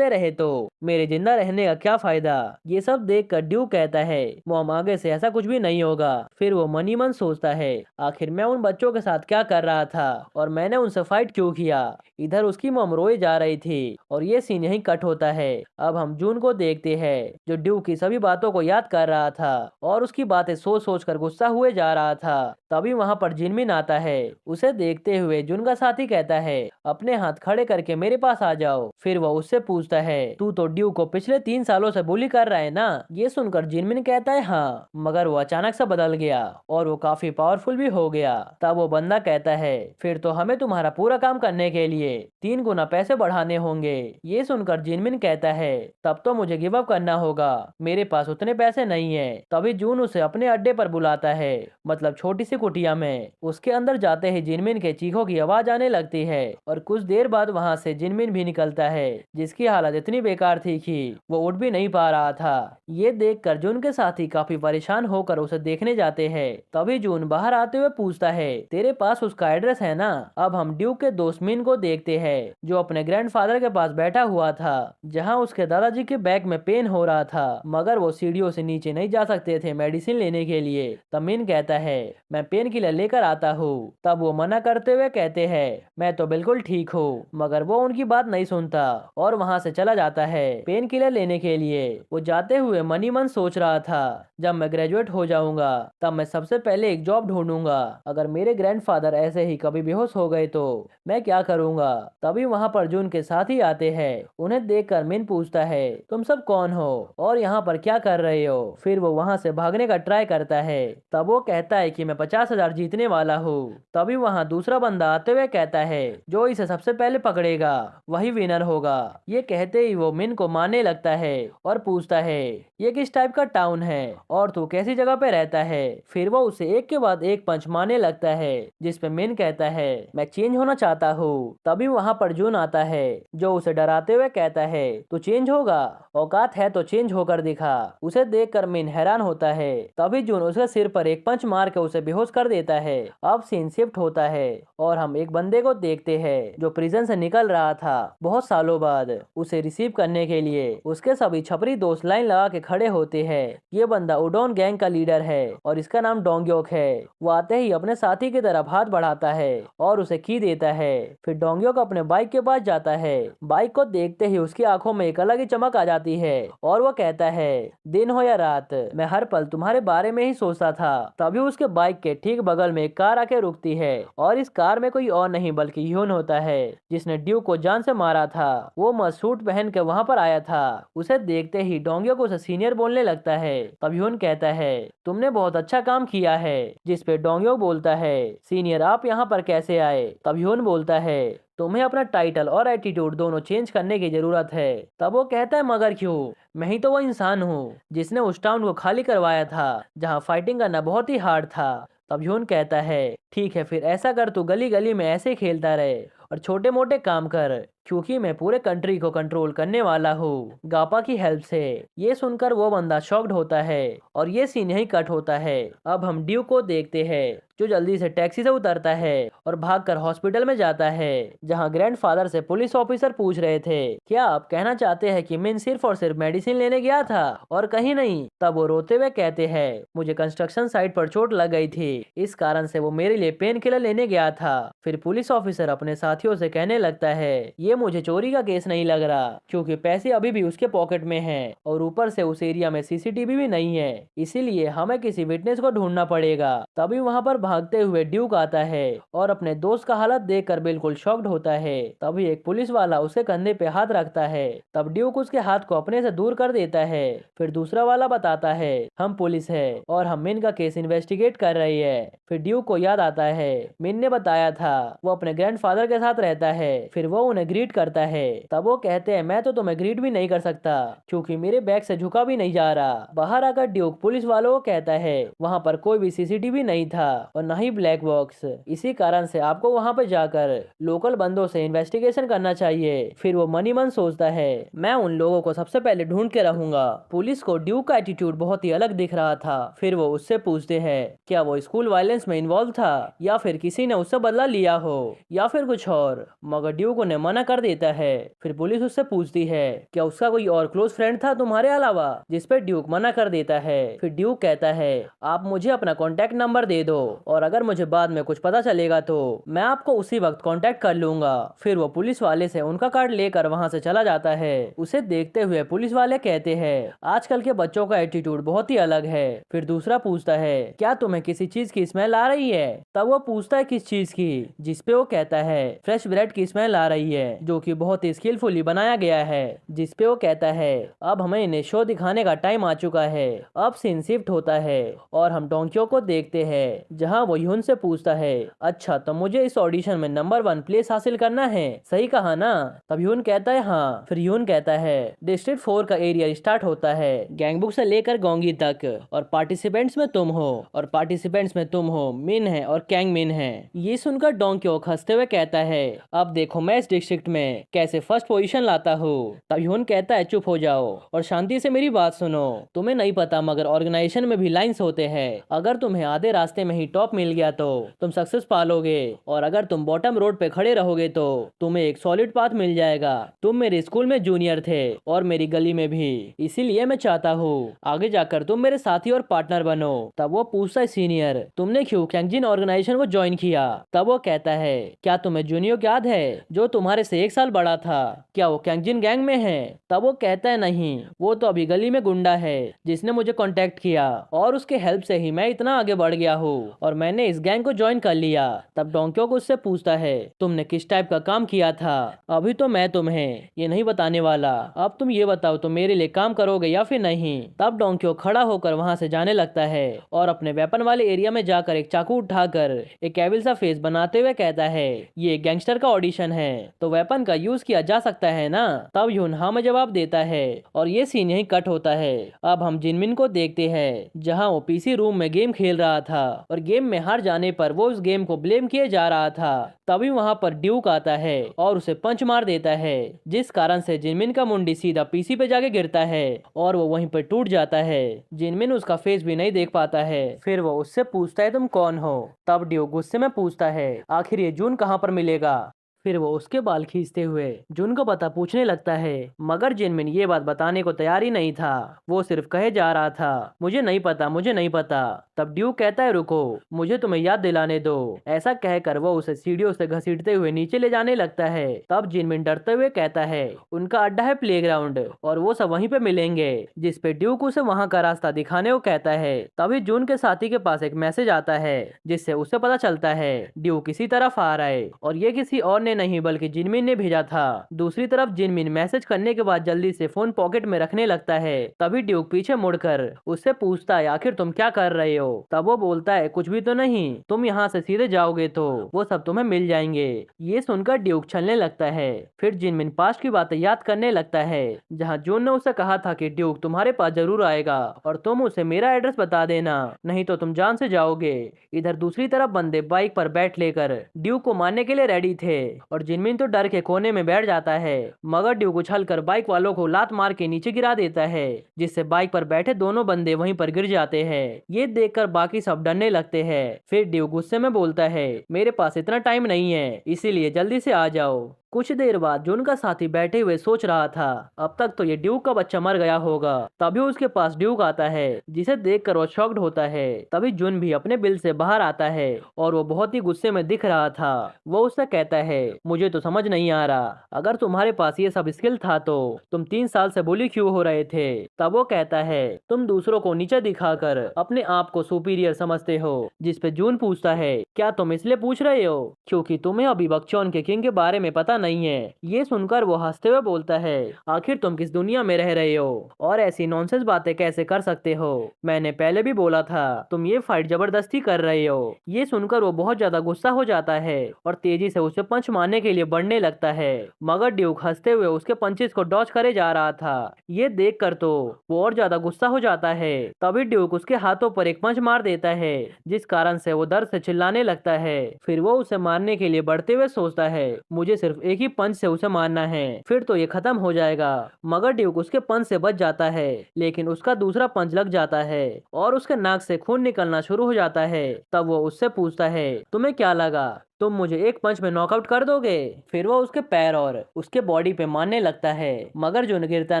रहे तो मेरे जिंदा रहने का क्या फायदा। ये सब देखकर ड्यूक कहता है, मॉम आगे से ऐसा कुछ भी नहीं होगा। फिर वो मनी मन सोचता है, आखिर मैं उन बच्चों के साथ क्या कर रहा था और मैंने उनसे फाइट क्यों किया। इधर उसकी मॉम रोए जा रही थी और ये सीन यहीं कट होता है। अब हम जून को देखते हैं, जो ड्यूक की सभी बातों को याद कर रहा था और उसकी बातें सोच सोच कर गुस्सा हुए जा रहा था। तभी वहाँ पर जिनमिन आता है। उसे देखते हुए जून का साथी कहता है, अपने हाथ खड़े करके मेरे पास आ जाओ। फिर वो उससे पूछता है, तू तो ड्यूक को पिछले 3 सालों से बुली कर रहा है ना। ये सुनकर जिनमिन कहता है, हाँ, मगर वो अचानक से बदल गया और वो काफी पावरफुल भी हो गया। तब वो बंदा कहता है, फिर तो हमें तुम्हारा पूरा काम करने के लिए 3 गुना पैसे बढ़ाने होंगे। ये सुनकर जिनमिन कहता है, तब तो मुझे गिव अप करना होगा, मेरे पास उतने पैसे नहीं है। तभी जून उसे अपने अड्डे पर बुलाता है, मतलब छोटी सी कुटिया में। उसके अंदर जाते ही जिनमिन के चीखों की आवाज आने लगती है और कुछ देर बाद वहाँ से जिनमिन भी निकलता है, जिसकी हालत इतनी बेकार थी कि वो उठ भी नहीं पा रहा था। ये देखकर जून के साथी काफी परेशान होकर उसे देखने जाते हैं। तभी जून बाहर आते हुए पूछता है, तेरे पास उसका एड्रेस है ना। अब हम ड्यूक के दोस्त मिन को देखते हैं, जो अपने ग्रैंडफादर के पास बैठा हुआ था, जहाँ उसके दादाजी के बैक में पेन हो रहा था, मगर वो सीढ़ियों से नीचे नहीं जा सकते थे मेडिसिन लेने के लिए। तब मिन कहता है, मैं पेन किलर लेकर आता हूँ। तब वो मना करते हुए कहते हैं, मैं तो बिल्कुल ठीक हूँ, मगर वो उनकी बात नहीं सुनता और वहाँ से चला जाता है पेन किलर लेने के लिए। वो जाते हुए मनी मन सोच रहा था, जब मैं ग्रेजुएट हो जाऊंगा तब मैं सबसे पहले एक जॉब ढूंढूंगा। अगर मेरे ग्रैंडफादर ऐसे ही कभी बेहोश हो गए तो मैं क्या करूंगा। तभी वहाँ पर जून के साथ ही आते हैं। उन्हें देखकर मिन पूछता है, तुम सब कौन हो और यहाँ पर क्या कर रहे हो। फिर वो वहाँ से भागने का ट्राई करता है। तब वो कहता है कि मैं 50,000 जीतने वाला हूँ। तभी वहाँ दूसरा बंदा आते हुए कहता है, जो इसे सबसे पहले पकड़ेगा वही विनर होगा। ये कहते ही वो मिन को मारने लगता है और पूछता है, ये किस टाइप का टाउन है और तू कैसी जगह पे रहता है। फिर वो उसे एक के बाद एक पंच मारने लगता है, जिसपे मिन कहता है, मैं चेंज होना चाहता हूँ। तभी वहाँ पर जून आता है, जो उसे डराते हुए कहता है, तू चेंज होगा, औकात है तो चेंज होकर दिखा। उसे देखकर मिन हैरान होता है। तभी जून उसके सिर पर एक पंच मार के उसे बेहोश कर देता है। अब सीन शिफ्ट होता है और हम एक बंदे को देखते हैं, जो प्रिजन से निकल रहा था बहुत सालों बाद। उसे रिसीव करने के लिए उसके सभी छपरी दोस्त लाइन लगा के खड़े होते हैं। ये बंदा उडोन गैंग का लीडर है और इसका नाम डोंग्योक है। वो आते ही अपने साथी की तरफ हाथ बढ़ाता है और उसे की देता है। फिर डोंग्योक अपने बाइक के पास जाता है। बाइक को देखते ही उसकी आंखों में एक अलग ही चमक आ जाती है और वो कहता है, दिन हो या रात मैं हर पल तुम्हारे बारे में ही सोचता था। तभी उसके बाइक के के ठीक बगल में एक कार आके रुकती है और इस कार में कोई और नहीं बल्कि ह्यून होता है जिसने ड्यूक को जान से मारा था। वो मस्त सूट पहन के वहाँ पर आया था। उसे देखते ही डोंगियो को उसे सीनियर बोलने लगता है। तब ह्यून कहता है तुमने बहुत अच्छा काम किया है, जिस पे डोंगियो बोलता है सीनियर आप यहाँ पर कैसे आए। तब ह्यून बोलता है तुम्हें अपना टाइटल और एटीट्यूड दोनों चेंज करने की जरूरत है। तब वो कहता है मगर क्यों, मैं ही तो वो इंसान हूँ जिसने उस टाउन को खाली करवाया था जहाँ फाइटिंग करना बहुत ही हार्ड था। तब ह्यून कहता है ठीक है फिर ऐसा कर, तू गली गली में ऐसे ही खेलता रहे और छोटे मोटे काम कर, क्योंकि मैं पूरे कंट्री को कंट्रोल करने वाला हूँ गापा की हेल्प से। ये सुनकर वो बंदा शॉक्ड होता है और ये सीन यही कट होता है। अब हम ड्यूक को देखते हैं जो जल्दी से टैक्सी से उतरता है और भागकर हॉस्पिटल में जाता है, जहां ग्रैंडफादर से पुलिस ऑफिसर पूछ रहे थे क्या आप कहना चाहते हैं कि मिन सिर्फ और सिर्फ मेडिसिन लेने गया था और कहीं नहीं। तब वो रोते हुए कहते हैं मुझे कंस्ट्रक्शन साइट पर चोट लग गई थी, इस कारण से वो मेरे लिए पेन किलर लेने गया था। फिर पुलिस ऑफिसर अपने साथियों से कहने लगता है ये मुझे चोरी का केस नहीं लग रहा, क्योंकि पैसे अभी भी उसके पॉकेट में हैं और ऊपर से उस एरिया में सीसीटीवी भी नहीं है, इसीलिए हमें किसी विटनेस को ढूंढना पड़ेगा। तभी वहाँ पर भागते हुए ड्यूक आता है और अपने दोस्त का हालत देखकर बिल्कुल शॉक्ड होता है। तभी एक पुलिस वाला उसके कंधे पे हाथ रखता है। तब ड्यूक उसके हाथ को अपने से दूर कर देता है। फिर दूसरा वाला बताता है हम पुलिस है और हम मिन का केस इन्वेस्टिगेट कर रही है। फिर ड्यूक को याद आता है मिन ने बताया था वो अपने ग्रैंडफादर के साथ रहता है। फिर वो उन्हें ग्रीट करता है। तब वो कहते हैं मैं तो तुम्हें ग्रीट भी नहीं कर सकता क्योंकि मेरे बैग से झुका भी नहीं जा रहा। बाहर आकर ड्यूक पुलिस वालों को कहता है वहाँ पर कोई भी सीसीटीवी नहीं था और न ही ब्लैक बॉक्स, इसी कारण से आपको वहाँ पर जाकर लोकल बंदों से इन्वेस्टिगेशन करना चाहिए। फिर वो मनी मन सोचता है मैं उन लोगों को सबसे पहले ढूंढ के रहूंगा। पुलिस को ड्यूक का एटीट्यूड बहुत ही अलग दिख रहा था। फिर वो उससे पूछते हैं क्या वो स्कूल वायलेंस में इन्वॉल्व था या फिर किसी ने उससे बदला लिया हो या फिर कुछ और, मगर ड्यूक उन्हें मना कर देता है। फिर पुलिस उससे पूछती है क्या उसका कोई और क्लोज फ्रेंड था तुम्हारे अलावा, जिस पर ड्यूक मना कर देता है। फिर ड्यूक कहता है आप मुझे अपना कॉन्टेक्ट नंबर दे दो और अगर मुझे बाद में कुछ पता चलेगा तो मैं आपको उसी वक्त कांटेक्ट कर लूंगा। फिर वो पुलिस वाले से उनका कार्ड लेकर वहां से चला जाता है। उसे देखते हुए पुलिस वाले कहते हैं आजकल के बच्चों का एटीट्यूड बहुत ही अलग है। फिर दूसरा पूछता है क्या तुम्हें किसी चीज की स्मेल आ रही है। तब वो पूछता है किस चीज की, जिसपे वो कहता है फ्रेश ब्रेड की स्मेल आ रही है जो कि बहुत ही स्किलफुली बनाया गया है। जिसपे वो कहता है अब हमें इन्हें शो दिखाने का टाइम आ चुका है। अब सीन शिफ्ट होता है और हम डोंकियो को देखते हैं जहाँ वो ह्यून से पूछता है अच्छा तो मुझे इस ऑडिशन में नंबर 1 प्लेस हासिल करना है, सही कहा ना। तब ह्यून कहता है हाँ। फिर ह्यून कहता है डिस्ट्रिक्ट 4 का एरिया स्टार्ट होता है गैंगबुक से लेकर गोंगी तक और पार्टिसिपेंट्स में तुम हो और पार्टिसिपेंट्स में तुम हो, मिन है और कैंग मिन है। ये सुनकर डोंक्यो हंसते हुए कहता है अब देखो मैं इस डिस्ट्रिक्ट में कैसे फर्स्ट पोजीशन लाता हूँ। तब ह्यून कहता है चुप हो जाओ और शांति से मेरी बात सुनो। तुम्हें नहीं पता मगर ऑर्गेनाइजेशन में भी लाइंस होते हैं। अगर तुम्हें आधे रास्ते में ही टॉप मिल गया तो तुम सक्सेस पालोगे और अगर तुम बॉटम रोड पे खड़े रहोगे तो तुम्हें एक सॉलिड पाथ मिल जाएगा। तुम मेरे स्कूल में जूनियर थे और मेरी गली में भी, इसीलिए मैं चाहता हूँ आगे जाकर तुम मेरे साथी और पार्टनर बनो। तब वो पूछता है सीनियर तुमने क्यों कैंगजिन ऑर्गेनाइजेशन को ज्वाइन किया। तब वो कहता है क्या तुम्हें जूनियर याद है जो तुम्हारे से 1 साल बड़ा था, क्या वो कैंगजिन गैंग में है। तब वो कहता है नहीं, वो तो अभी गली में गुंडा है जिसने मुझे कांटेक्ट किया और उसके हेल्प से ही मैं इतना आगे बढ़ गया हूँ और मैंने इस गैंग को ज्वाइन कर लिया। तब डोंक्यो को उससे पूछता है तुमने किस टाइप का काम किया था। अभी तो मैं तुम्हें ये नहीं बताने वाला, अब तुम ये बताओ तो मेरे लिए काम करोगे या फिर नहीं। तब डोंक्यो खड़ा होकर वहां से जाने लगता है और अपने वेपन वाले एरिया में जाकर एक चाकू उठाकर एक एविल सा फेस बनाते हुए कहता है ये गैंगस्टर का ऑडिशन है तो वेपन का यूज किया जा सकता है ना। तब ह्यून हाँ में जवाब देता है और ये सीन यही कट होता है। अब हम जिनमिन को देखते हैं जहाँ वो पीसी रूम में गेम खेल रहा था और गेम में हार जाने पर वो उस गेम को ब्लेम किए जा रहा था। तभी वहां पर ड्यूक आता है और उसे पंच मार देता है जिस कारण से जिनमिन का मुंडी सीधा पीसी पे जाके गिरता है और वो वहीं पर टूट जाता है। जिनमिन उसका फेस भी नहीं देख पाता है। फिर वो उससे पूछता है तुम कौन हो। तब ड्यूक गुस्से में पूछता है आखिर ये जून कहाँ पर मिलेगा। फिर वो उसके बाल खींचते हुए जुन को पता पूछने लगता है, मगर जिनमिन ये बात बताने को तैयार ही नहीं था। वो सिर्फ कहे जा रहा था, मुझे नहीं पता, मुझे नहीं पता। तब ड्यूक कहता है, रुको, मुझे तुम्हें याद दिलाने दो। ऐसा कहकर वो उसे सीढ़ियों से घसीटते हुए नीचे ले जाने लगता है। तब जिनमिन डरते हुए कहता है, उनका अड्डा है प्लेग्राउंड और वो सब वहीं पे मिलेंगे। जिस पे ड्यूक उसे वहां का रास्ता दिखाने को कहता है। तभी जून के साथी के पास एक मैसेज आता है, जिससे उसे पता चलता है ड्यूक किसी तरफ आ रहा है और ये किसी और ने नहीं बल्कि जिनमिन ने भेजा था। दूसरी तरफ जिनमिन मैसेज करने के बाद जल्दी से फोन पॉकेट में रखने लगता है। तभी ड्यूक पीछे मुड़कर उससे पूछता है, आखिर तुम क्या कर रहे हो? तब वो बोलता है, कुछ भी तो नहीं, तुम यहाँ से सीधे जाओगे तो वो सब तुम्हें मिल जाएंगे। ये सुनकर ड्यूक चलने लगता है। फिर जिनमिन पास्ट की बातें याद करने लगता है, जहाँ जून ने उसे कहा था कि ड्यूक तुम्हारे पास जरूर आएगा और तुम उसे मेरा एड्रेस बता देना, नहीं तो तुम जान से जाओगे। इधर दूसरी तरफ बंदे बाइक पर बैठ लेकर ड्यूक को मारने के लिए रेडी थे और जिनमिन तो डर के कोने में बैठ जाता है, मगर ड्यूक उछलकर बाइक वालों को लात मार के नीचे गिरा देता है, जिससे बाइक पर बैठे दोनों बंदे वहीं पर गिर जाते हैं। ये देखकर बाकी सब डरने लगते हैं। फिर ड्यूक गुस्से में बोलता है, मेरे पास इतना टाइम नहीं है, इसीलिए जल्दी से आ जाओ। कुछ देर बाद जून का साथी बैठे हुए सोच रहा था, अब तक तो ये ड्यूक का बच्चा मर गया होगा। तभी उसके पास ड्यूक आता है, जिसे देखकर वो शॉक्ड होता है। तभी जून भी अपने बिल से बाहर आता है और वो बहुत ही गुस्से में दिख रहा था। वो उससे कहता है, मुझे तो समझ नहीं आ रहा, अगर तुम्हारे पास ये सब स्किल था तो तुम 3 साल से बुली क्यों हो रहे थे? तब वो कहता है, तुम दूसरों को नीचे दिखाकर अपने आप को सुपीरियर समझते हो। जिस पे जून पूछता है, क्या तुम इसलिए पूछ रहे हो क्योंकि तुम्हें अभी बकचोन के किंग के बारे में पता नहीं है? ये सुनकर वो हंसते हुए बोलता है, आखिर तुम किस दुनिया में रह रहे हो और ऐसी नॉनसेंस बातें कैसे कर सकते हो? मैंने पहले भी बोला था, तुम ये फाइट जबरदस्ती कर रहे हो। ये सुनकर वो बहुत ज्यादा गुस्सा हो जाता है और तेजी से उसे पंच मारने के लिए बढ़ने लगता है, मगर ड्यूक हंसते हुए उसके पंचेस को डॉज करे जा रहा था। ये देख कर तो वो और ज्यादा गुस्सा हो जाता है। तभी ड्यूक उसके हाथों पर एक पंच मार देता है, जिस कारण से वो दर्द से चिल्लाने लगता है। फिर वो उसे मारने के लिए बढ़ते हुए सोचता है, मुझे सिर्फ एक ही पंच से उसे मारना है, फिर तो ये खत्म हो जाएगा। मगर ड्यूक उसके पंच से बच जाता है, लेकिन उसका दूसरा पंच लग जाता है और उसके नाक से खून निकलना शुरू हो जाता है। तब वो उससे पूछता है, तुम्हें क्या लगा तुम मुझे एक पंच में नॉकआउट कर दोगे? फिर वो उसके पैर और उसके बॉडी पे मारने लगता है, मगर जून गिरता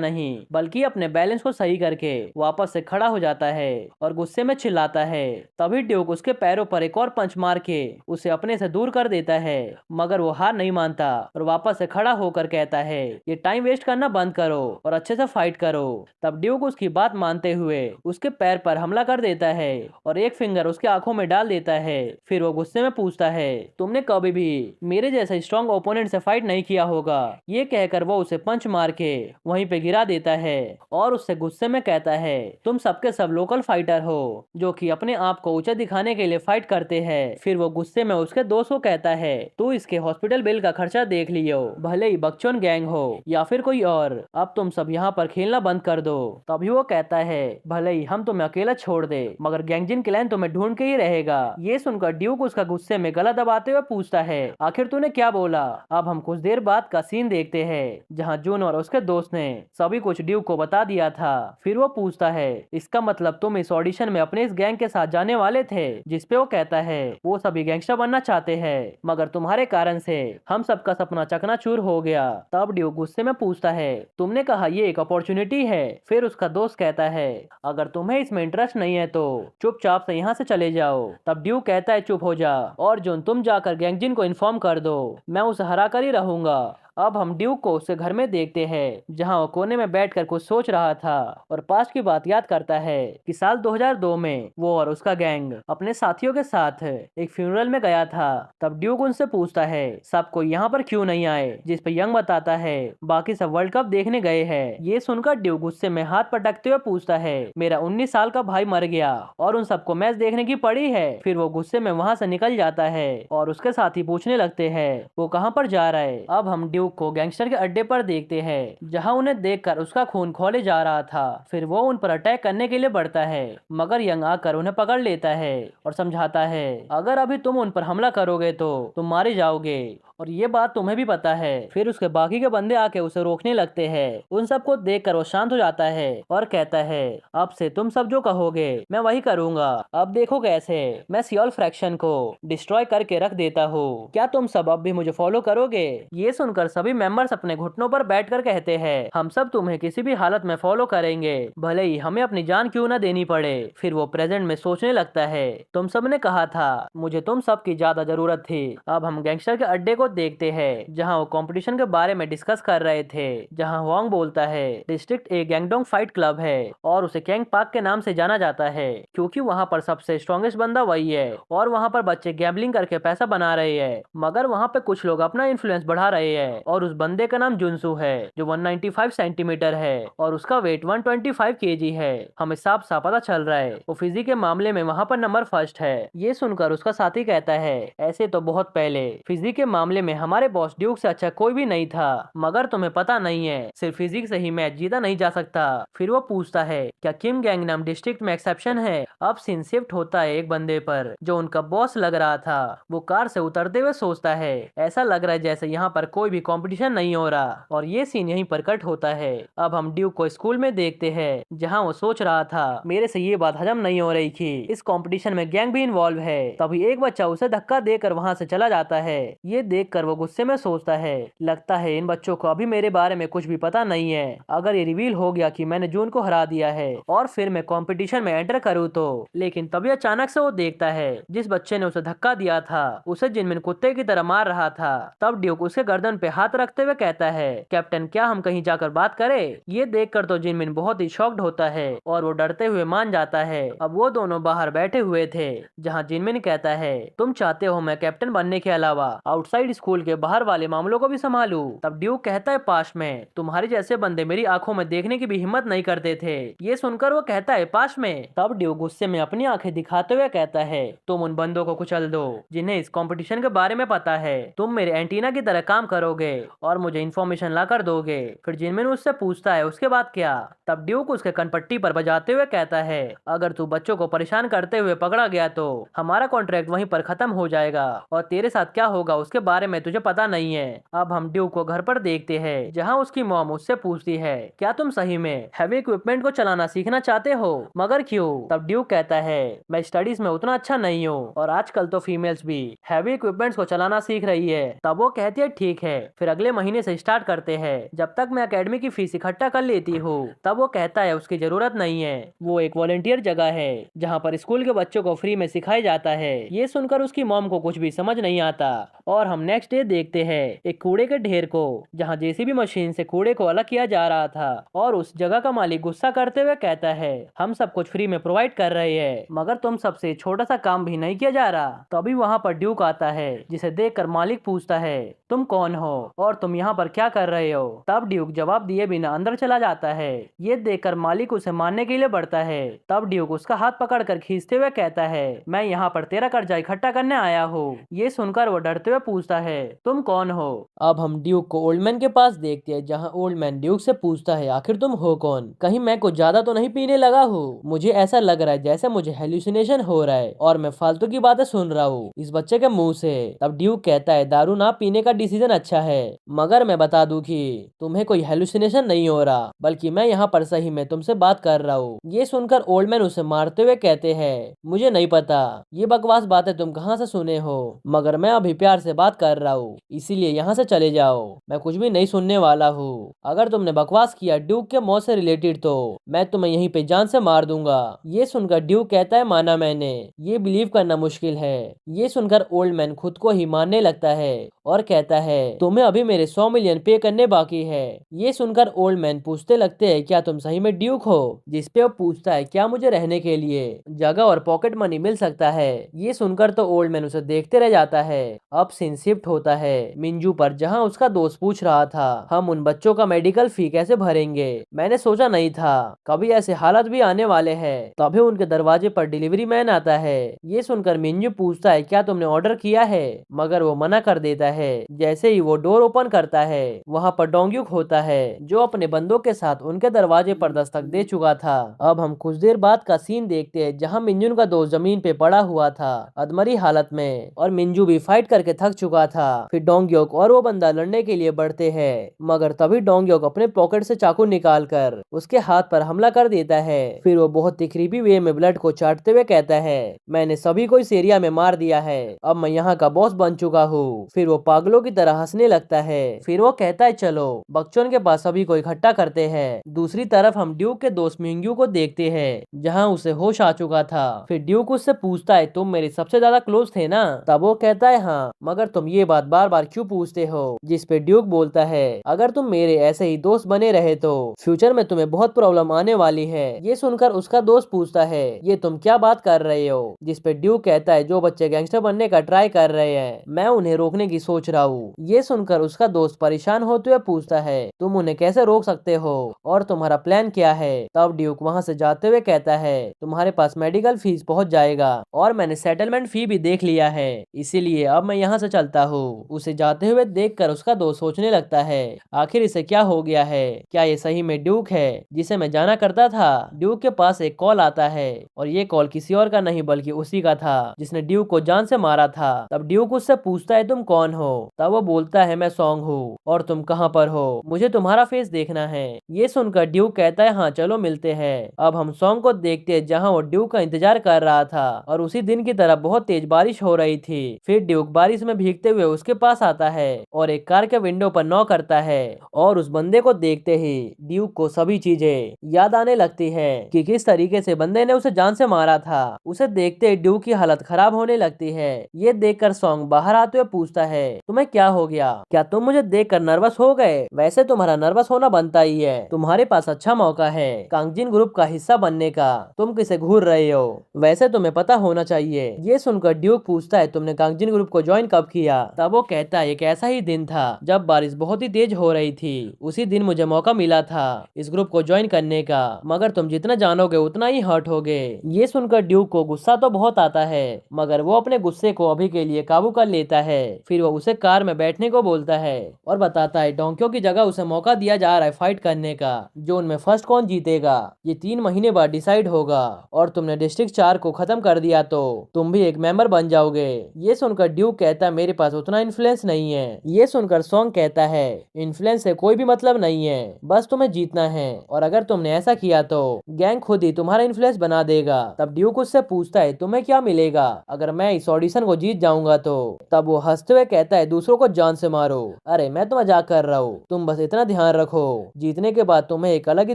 नहीं बल्कि अपने बैलेंस को सही करके वापस से खड़ा हो जाता है और गुस्से में चिल्लाता है। तभी ड्यूक उसके पैरों पर एक और पंच मार के उसे अपने से दूर कर देता है, मगर वो हार नहीं मानता और वापस से खड़ा होकर कहता है, ये टाइम वेस्ट करना बंद करो और अच्छे से फाइट करो। तब ड्यूक उसकी बात मानते हुए उसके पैर पर हमला कर देता है और एक फिंगर उसके आंखों में डाल देता है। फिर वो गुस्से में पूछता है, तुमने कभी भी मेरे जैसा स्ट्रॉन्ग ओपोनेंट से फाइट नहीं किया होगा। ये कहकर वो उसे पंच मार के वहीं पे गिरा देता है और उससे गुस्से में कहता है, तुम सबके सब लोकल फाइटर हो जो कि अपने आप को ऊंचा दिखाने के लिए फाइट करते हैं। फिर वो गुस्से में उसके दोस्त को कहता है, तू इसके हॉस्पिटल बिल का खर्चा देख लियो, भले ही बकचोन गैंग हो या फिर कोई और, अब तुम सब यहाँ पर खेलना बंद कर दो। तभी वो कहता है, भले ही हम तुम्हें अकेला छोड़ दे, मगर गैंगजिन क्लैन तुम्हें ढूंढ के ही रहेगा। ये सुनकर ड्यूक उसका गुस्से में गला दबाते हुए पूछता है, आखिर तूने क्या बोला? अब हम कुछ देर बाद का सीन देखते हैं, जहाँ जून और उसके दोस्त ने सभी कुछ ड्यूक को बता दिया था। फिर वो पूछता है, इसका मतलब तुम इस ऑडिशन में अपने इस गैंग के साथ जाने वाले थे? जिस पे वो कहता है, वो सभी गैंगस्टर बनना चाहते हैं, मगर तुम्हारे कारण से हम सबका सपना चकनाचूर हो गया। तब ड्यूक गुस्से में पूछता है, तुमने कहा ये एक अपॉर्चुनिटी है। फिर उसका दोस्त कहता है, अगर तुम्हें इसमें इंटरेस्ट नहीं है तो चुपचाप से यहाँ से चले जाओ। तब ड्यूक कहता है, चुप हो जा और जून तुम जाकर गैंगजिन को इन्फॉर्म कर दो, मैं उसे हरा कर ही रहूंगा। अब हम ड्यूक को उसके घर में देखते हैं, जहां वो कोने में बैठकर कुछ सोच रहा था और पास्ट की बात याद करता है कि साल 2002 में वो और उसका गैंग अपने साथियों के साथ एक फ्यूनरल में गया था। तब ड्यूक उनसे पूछता है, सब कोई यहाँ पर क्यों नहीं आए? जिस पे यंग बताता है, बाकी सब वर्ल्ड कप देखने गए हैं। ये सुनकर ड्यूक गुस्से में हाथ पटकते हुए पूछता है, मेरा 19 साल का भाई मर गया और उन सबको मैच देखने की पड़ी है। फिर वो गुस्से में वहाँ से निकल जाता है और उसके साथी पूछने लगते हैं, वो कहाँ पर जा रहा है? अब हम ड्यूक को गैंगस्टर के अड्डे पर देखते हैं, जहां उन्हें देखकर उसका खून खौले जा रहा था। फिर वो उन पर अटैक करने के लिए बढ़ता है, मगर यंग आकर उन्हें पकड़ लेता है और समझाता है, अगर अभी तुम उन पर हमला करोगे तो तुम मारे जाओगे और ये बात तुम्हें भी पता है। फिर उसके बाकी के बंदे आके उसे रोकने लगते हैं। उन सबको देखकर वो शांत हो जाता है और कहता है, अब से तुम सब जो कहोगे मैं वही करूंगा। अब देखो कैसे मैं सियोल फ्रैक्शन को डिस्ट्रॉय करके रख देता हूँ। क्या तुम सब अब भी मुझे फॉलो करोगे? ये सुनकर सभी मेंबर्स अपने घुटनों पर बैठकर कहते हैं, हम सब तुम्हें किसी भी हालत में फॉलो करेंगे, भले ही हमें अपनी जान क्यों न देनी पड़े। फिर वो प्रेजेंट में सोचने लगता है, तुम सब ने कहा था मुझे तुम सब की ज्यादा जरूरत थी। अब हम गैंगस्टर के अड्डे को देखते हैं जहाँ वो कंपटीशन के बारे में डिस्कस कर रहे थे। जहाँ हुआंग बोलता है डिस्ट्रिक्ट ए गैंगडोंग फाइट क्लब है और उसे कैंग पार्क के नाम से जाना जाता है क्योंकि वहाँ पर सबसे स्ट्रॉन्गेस्ट बंदा वही है और वहाँ पर बच्चे गैम्बलिंग करके पैसा बना रहे हैं। मगर वहाँ पे कुछ लोग अपना इन्फ्लुएंस बढ़ा रहे हैं और उस बंदे का नाम जुनसू है जो 195 सेंटीमीटर है और उसका वेट 125 केजी है। हमें साफ साफ पता चल रहा है वो फिजिक के मामले में वहाँ पर नंबर फर्स्ट है। ये सुनकर उसका साथी कहता है, ऐसे तो बहुत पहले फिजिक के मामले में हमारे बॉस ड्यूक से अच्छा कोई भी नहीं था, मगर तुम्हें पता नहीं है सिर्फ फिजिक से ही मैच जीता नहीं जा सकता। फिर वो पूछता है, क्या किम गैंगनम डिस्ट्रिक्ट में एक्सेप्शन है? अब सीन शिफ्ट होता है एक बंदे पर जो उनका बॉस लग रहा था। वो कार से उतरते हुए सोचता है, ऐसा लग रहा है जैसे यहाँ पर कोई भी कंपटीशन नहीं हो रहा। और ये सीन यहीं पर कट होता है। अब हम ड्यूक को स्कूल में देखते हैं जहाँ वो सोच रहा था, मेरे से ये बात हजम नहीं हो रही थी, इस कंपटीशन में गैंग भी इन्वॉल्व है। तभी एक बच्चा उसे धक्का देकर वहाँ से चला जाता है। ये देखकर वो गुस्से में सोचता है, लगता है इन बच्चों को अभी मेरे बारे में कुछ भी पता नहीं है। अगर ये रिवील हो गया कि मैंने जून को हरा दिया है और फिर मैं कंपटीशन में एंटर करूँ तो। लेकिन तभी अचानक से वो देखता है जिस बच्चे ने उसे धक्का दिया था उसे जिनमिन कुत्ते की तरह मार रहा था। तब ड्यूक उसके गर्दन पे हाथ रखते हुए कहता है, कैप्टन क्या हम कहीं जाकर बात करें? ये देखकर तो जिनमिन बहुत ही शॉक्ड होता है और वो डरते हुए मान जाता है। अब वो दोनों बाहर बैठे हुए थे जहाँ जिनमिन कहता है, तुम चाहते हो मैं कैप्टन बनने के अलावा आउटसाइड स्कूल के बाहर वाले मामलों को भी संभालूं? तब ड्यूक कहता है, पास में तुम्हारे जैसे बंदे मेरी आंखों में देखने की भी हिम्मत नहीं करते थे। ये सुनकर वो कहता है, पास में? तब ड्यूक गुस्से में अपनी आंखें दिखाते हुए कहता है, तुम उन बंदों को कुचल दो जिन्हें इस कंपटीशन के बारे में पता है। तुम मेरे एंटीना की तरह काम करोगे और मुझे इन्फॉर्मेशन ला कर दोगे। फिर जिनमिन उससे पूछता है, उसके बाद क्या? तब ड्यूक उसके कनपट्टी पर बजाते हुए कहता है, अगर तू बच्चों को परेशान करते हुए पकड़ा गया तो हमारा कॉन्ट्रैक्ट वहीं पर खत्म हो जाएगा और तेरे साथ क्या होगा उसके बारे में तुझे पता नहीं है। अब हम ड्यूक को घर पर देखते हैं जहाँ उसकी मॉम उससे पूछती है, क्या तुम सही में हैवी इक्विपमेंट को चलाना सीखना चाहते हो? मगर क्यों? तब ड्यूक कहता है, मैं स्टडीज में उतना अच्छा नहीं हूँ और आजकल तो फीमेल्स भी हैवी इक्विपमेंट्स को चलाना सीख रही है। तब वो कहती है, ठीक है फिर अगले महीने से स्टार्ट करते हैं, जब तक मैं एकेडमी की फीस इकट्ठा कर लेती हूँ। तब वो कहता है, उसकी जरूरत नहीं है, वो एक वॉलंटियर जगह है जहाँ पर स्कूल के बच्चों को फ्री में सिखाया जाता है। ये सुनकर उसकी मॉम को कुछ भी समझ नहीं आता और हम नेक्स्ट डे देखते हैं एक कूड़े के ढेर को जहाँ जेसीबी मशीन से कूड़े को अलग किया जा रहा था और उस जगह का मालिक गुस्सा करते हुए कहता है, हम सब कुछ फ्री में प्रोवाइड कर रहे हैं मगर तुम सबसे छोटा सा काम भी नहीं किया जा रहा। तभी वहाँ पर ड्यूक आता है जिसे देखकर मालिक पूछता है, तुम कौन हो और तुम यहाँ पर क्या कर रहे हो? तब ड्यूक जवाब दिए बिना अंदर चला जाता है। ये देखकर मालिक उसे मारने के लिए बढ़ता है। तब ड्यूक उसका हाथ पकड़कर खींचते हुए कहता है, मैं यहाँ पर तेरा कर्जा इकट्ठा करने आया हूँ। ये सुनकर वो डरते हुए पूछता है, तुम कौन हो? अब हम ड्यूक को ओल्ड मैन के पास देखते हैं जहाँ ओल्ड मैन ड्यूक से पूछता है, आखिर तुम हो कौन? कहीं मैं कुछ ज्यादा तो नहीं पीने लगा हूँ? मुझे ऐसा लग रहा है जैसे मुझे हेल्यूसिनेशन हो रहा है और मैं फालतू की बातें सुन रहा हूँ इस बच्चे के मुंह से। तब ड्यूक कहता है, दारू ना पीने का डिसीजन अच्छा है मगर मैं बता दूं कि तुम्हें कोई हेलुसिनेशन नहीं हो रहा, बल्कि मैं यहाँ पर सही में तुमसे बात कर रहा हूँ। ये सुनकर ओल्ड मैन उसे मारते हुए कहते हैं, मुझे नहीं पता ये बकवास बातें तुम कहाँ से सुने हो, मगर मैं अभी प्यार से बात कर रहा हूँ, इसीलिए यहाँ से चले जाओ, मैं कुछ भी नहीं सुनने वाला हूँ। अगर तुमने बकवास किया ड्यूक के मौत से रिलेटेड तो मैं तुम्हें यहीं पे जान से मार दूंगा। ये सुनकर ड्यूक कहता है, माना मैंने, ये बिलीव करना मुश्किल है। ये सुनकर ओल्ड मैन खुद को ही मानने लगता है और कहता है, तुम्हें अभी मेरे 100 मिलियन पे करने बाकी है। ये सुनकर ओल्ड मैन पूछते लगते हैं, क्या तुम सही में ड्यूक हो? जिसपे वो पूछता है, क्या मुझे रहने के लिए जगह और पॉकेट मनी मिल सकता है? ये सुनकर तो ओल्ड मैन उसे देखते रह जाता है। अब सीन शिफ्ट होता है मिंजू पर जहाँ उसका दोस्त पूछ रहा था, हम उन बच्चों का मेडिकल फी कैसे भरेंगे? मैंने सोचा नहीं था कभी ऐसे हालत भी आने वाले हैं। तभी उनके दरवाजे पर डिलीवरी मैन आता है। ये सुनकर मिंजू पूछता है, क्या तुमने ऑर्डर किया है? मगर वो मना कर देता है। जैसे ही वो डोर ओपन करता है वहाँ पर डोंग्यूक होता है जो अपने बंदों के साथ उनके दरवाजे पर दस्तक दे चुका था। अब हम कुछ देर बाद का सीन देखते हैं जहाँ मिंजू का दोस्त जमीन पे पड़ा हुआ था अधमरी हालत में और मिंजू भी फाइट करके थक चुका चुका था। फिर डोंगयोक और वो बंदा लड़ने के लिए बढ़ते हैं, मगर तभी डोंगयोक अपने पॉकेट से चाकू निकालकर उसके हाथ पर हमला कर देता है। फिर वो बहुत ही क्रीपी वे में ब्लड को चाटते हुए कहता है, मैंने सभी को इस एरिया में मार दिया है, अब मैं यहाँ का बॉस बन चुका हूँ। फिर वो पागलों की तरह हंसने लगता है। फिर वो कहता है, चलो बकचोद के पास सभी को इकट्ठा करते हैं। दूसरी तरफ हम ड्यूक के दोस्त मिंग्यू को देखते हैं, जहाँ उसे होश आ चुका था। फिर ड्यूक उससे पूछता है, तुम मेरे सबसे ज्यादा क्लोज थे ना? तब वो कहता है, हाँ, मगर तुम ये बात बार बार क्यों पूछते हो? जिस पे ड्यूक बोलता है, अगर तुम मेरे ऐसे ही दोस्त बने रहे तो फ्यूचर में तुम्हें बहुत प्रॉब्लम आने वाली है। ये सुनकर उसका दोस्त पूछता है, ये तुम क्या बात कर रहे हो? जिस पे ड्यूक कहता है, जो बच्चे गैंगस्टर बनने का ट्राई कर रहे हैं, मैं उन्हें रोकने की सोच रहा हूँ। ये सुनकर उसका दोस्त परेशान होते हुए पूछता है, तुम उन्हें कैसे रोक सकते हो और तुम्हारा प्लान क्या है? तब ड्यूक वहाँ से जाते हुए कहता है, तुम्हारे पास मेडिकल फीस पहुंच जाएगा और मैंने सेटलमेंट फी भी देख लिया है, इसीलिए अब मैं यहाँ से चलता हूँ। उसे जाते हुए देखकर उसका दोस्त सोचने लगता है, आखिर इसे क्या हो गया है? क्या ये सही में ड्यूक है जिसे मैं जाना करता था? ड्यूक के पास एक कॉल आता है और ये कॉल किसी और का नहीं बल्कि उसी का था जिसने ड्यूक को जान से मारा था। तब ड्यूक उससे पूछता है, तुम कौन हो? तब वो बोलता है, मैं सॉन्ग हूँ और तुम कहाँ पर हो? मुझे तुम्हारा फेस देखना है। ये सुनकर ड्यूक कहता है, हाँ चलो मिलते हैं। अब हम सॉन्ग को देखते हैं, जहाँ वो ड्यूक का इंतजार कर रहा था और उसी दिन की तरह बहुत तेज बारिश हो रही थी। फिर ड्यूक बारिश में भीगते हुए उसके पास आता है और एक कार के विंडो पर नॉक करता है और उस बंदे को देखते ही ड्यूक को सभी चीजें याद आने लगती है कि किस तरीके से बंदे ने उसे जान से मारा था। उसे देखते ही ड्यूक की हालत खराब होने लगती है। ये देखकर सॉन्ग बाहर आते हुए पूछता है, तुम्हें क्या हो गया? क्या तुम मुझे देखकर नर्वस हो गए? वैसे तुम्हारा नर्वस होना बनता ही है, तुम्हारे पास अच्छा मौका है कांगजिन ग्रुप का हिस्सा बनने का, तुम किसे घूर रहे हो? वैसे तुम्हें पता होना चाहिए। ये सुनकर ड्यूक पूछता है, तुमने कांगजिन ग्रुप को ज्वाइन कब किया? तब वो कहता है, एक ऐसा ही दिन था जब बारिश बहुत ही तेज हो रही थी, उसी दिन मुझे मौका मिला था इस ग्रुप को ज्वाइन करने का, मगर तुम जितना जानोगे उतना ही हर्ट होगे। ये सुनकर ड्यूक को गुस्सा तो बहुत आता है, मगर वो अपने गुस्से को अभी के लिए काबू कर लेता है। फिर वो उसे कार में बैठने को बोलता है और बताता है, डोंकियों की जगह उसे मौका दिया जा रहा है फाइट करने का, जो उनमें फर्स्ट कौन जीतेगा ये 3 महीने बाद डिसाइड होगा, और तुमने डिस्ट्रिक्ट 4 को खत्म कर दिया तो तुम भी एक मेंबर बन जाओगे। ये सुनकर ड्यूक कहता है, मेरे पास उतना इन्फ्लुएंस नहीं है। ये सुनकर सॉन्ग कहता है, इन्फ्लुएंस से कोई भी मतलब नहीं है, बस तुम्हें जीतना है, और अगर तुमने ऐसा किया तो गैंग खुद ही तुम्हारा इन्फ्लुएंस बना देगा। तब ड्यूक उससे पूछता है, तुम्हें क्या मिलेगा अगर मैं इस ऑडिशन को जीत जाऊंगा तो? तब वो हंसते हुए कहता है, दूसरों को जान से मारो। अरे मैं तो मजाक कर रहा हूँ, तुम बस इतना ध्यान रखो, जीतने के बाद तुम्हें एक अलग ही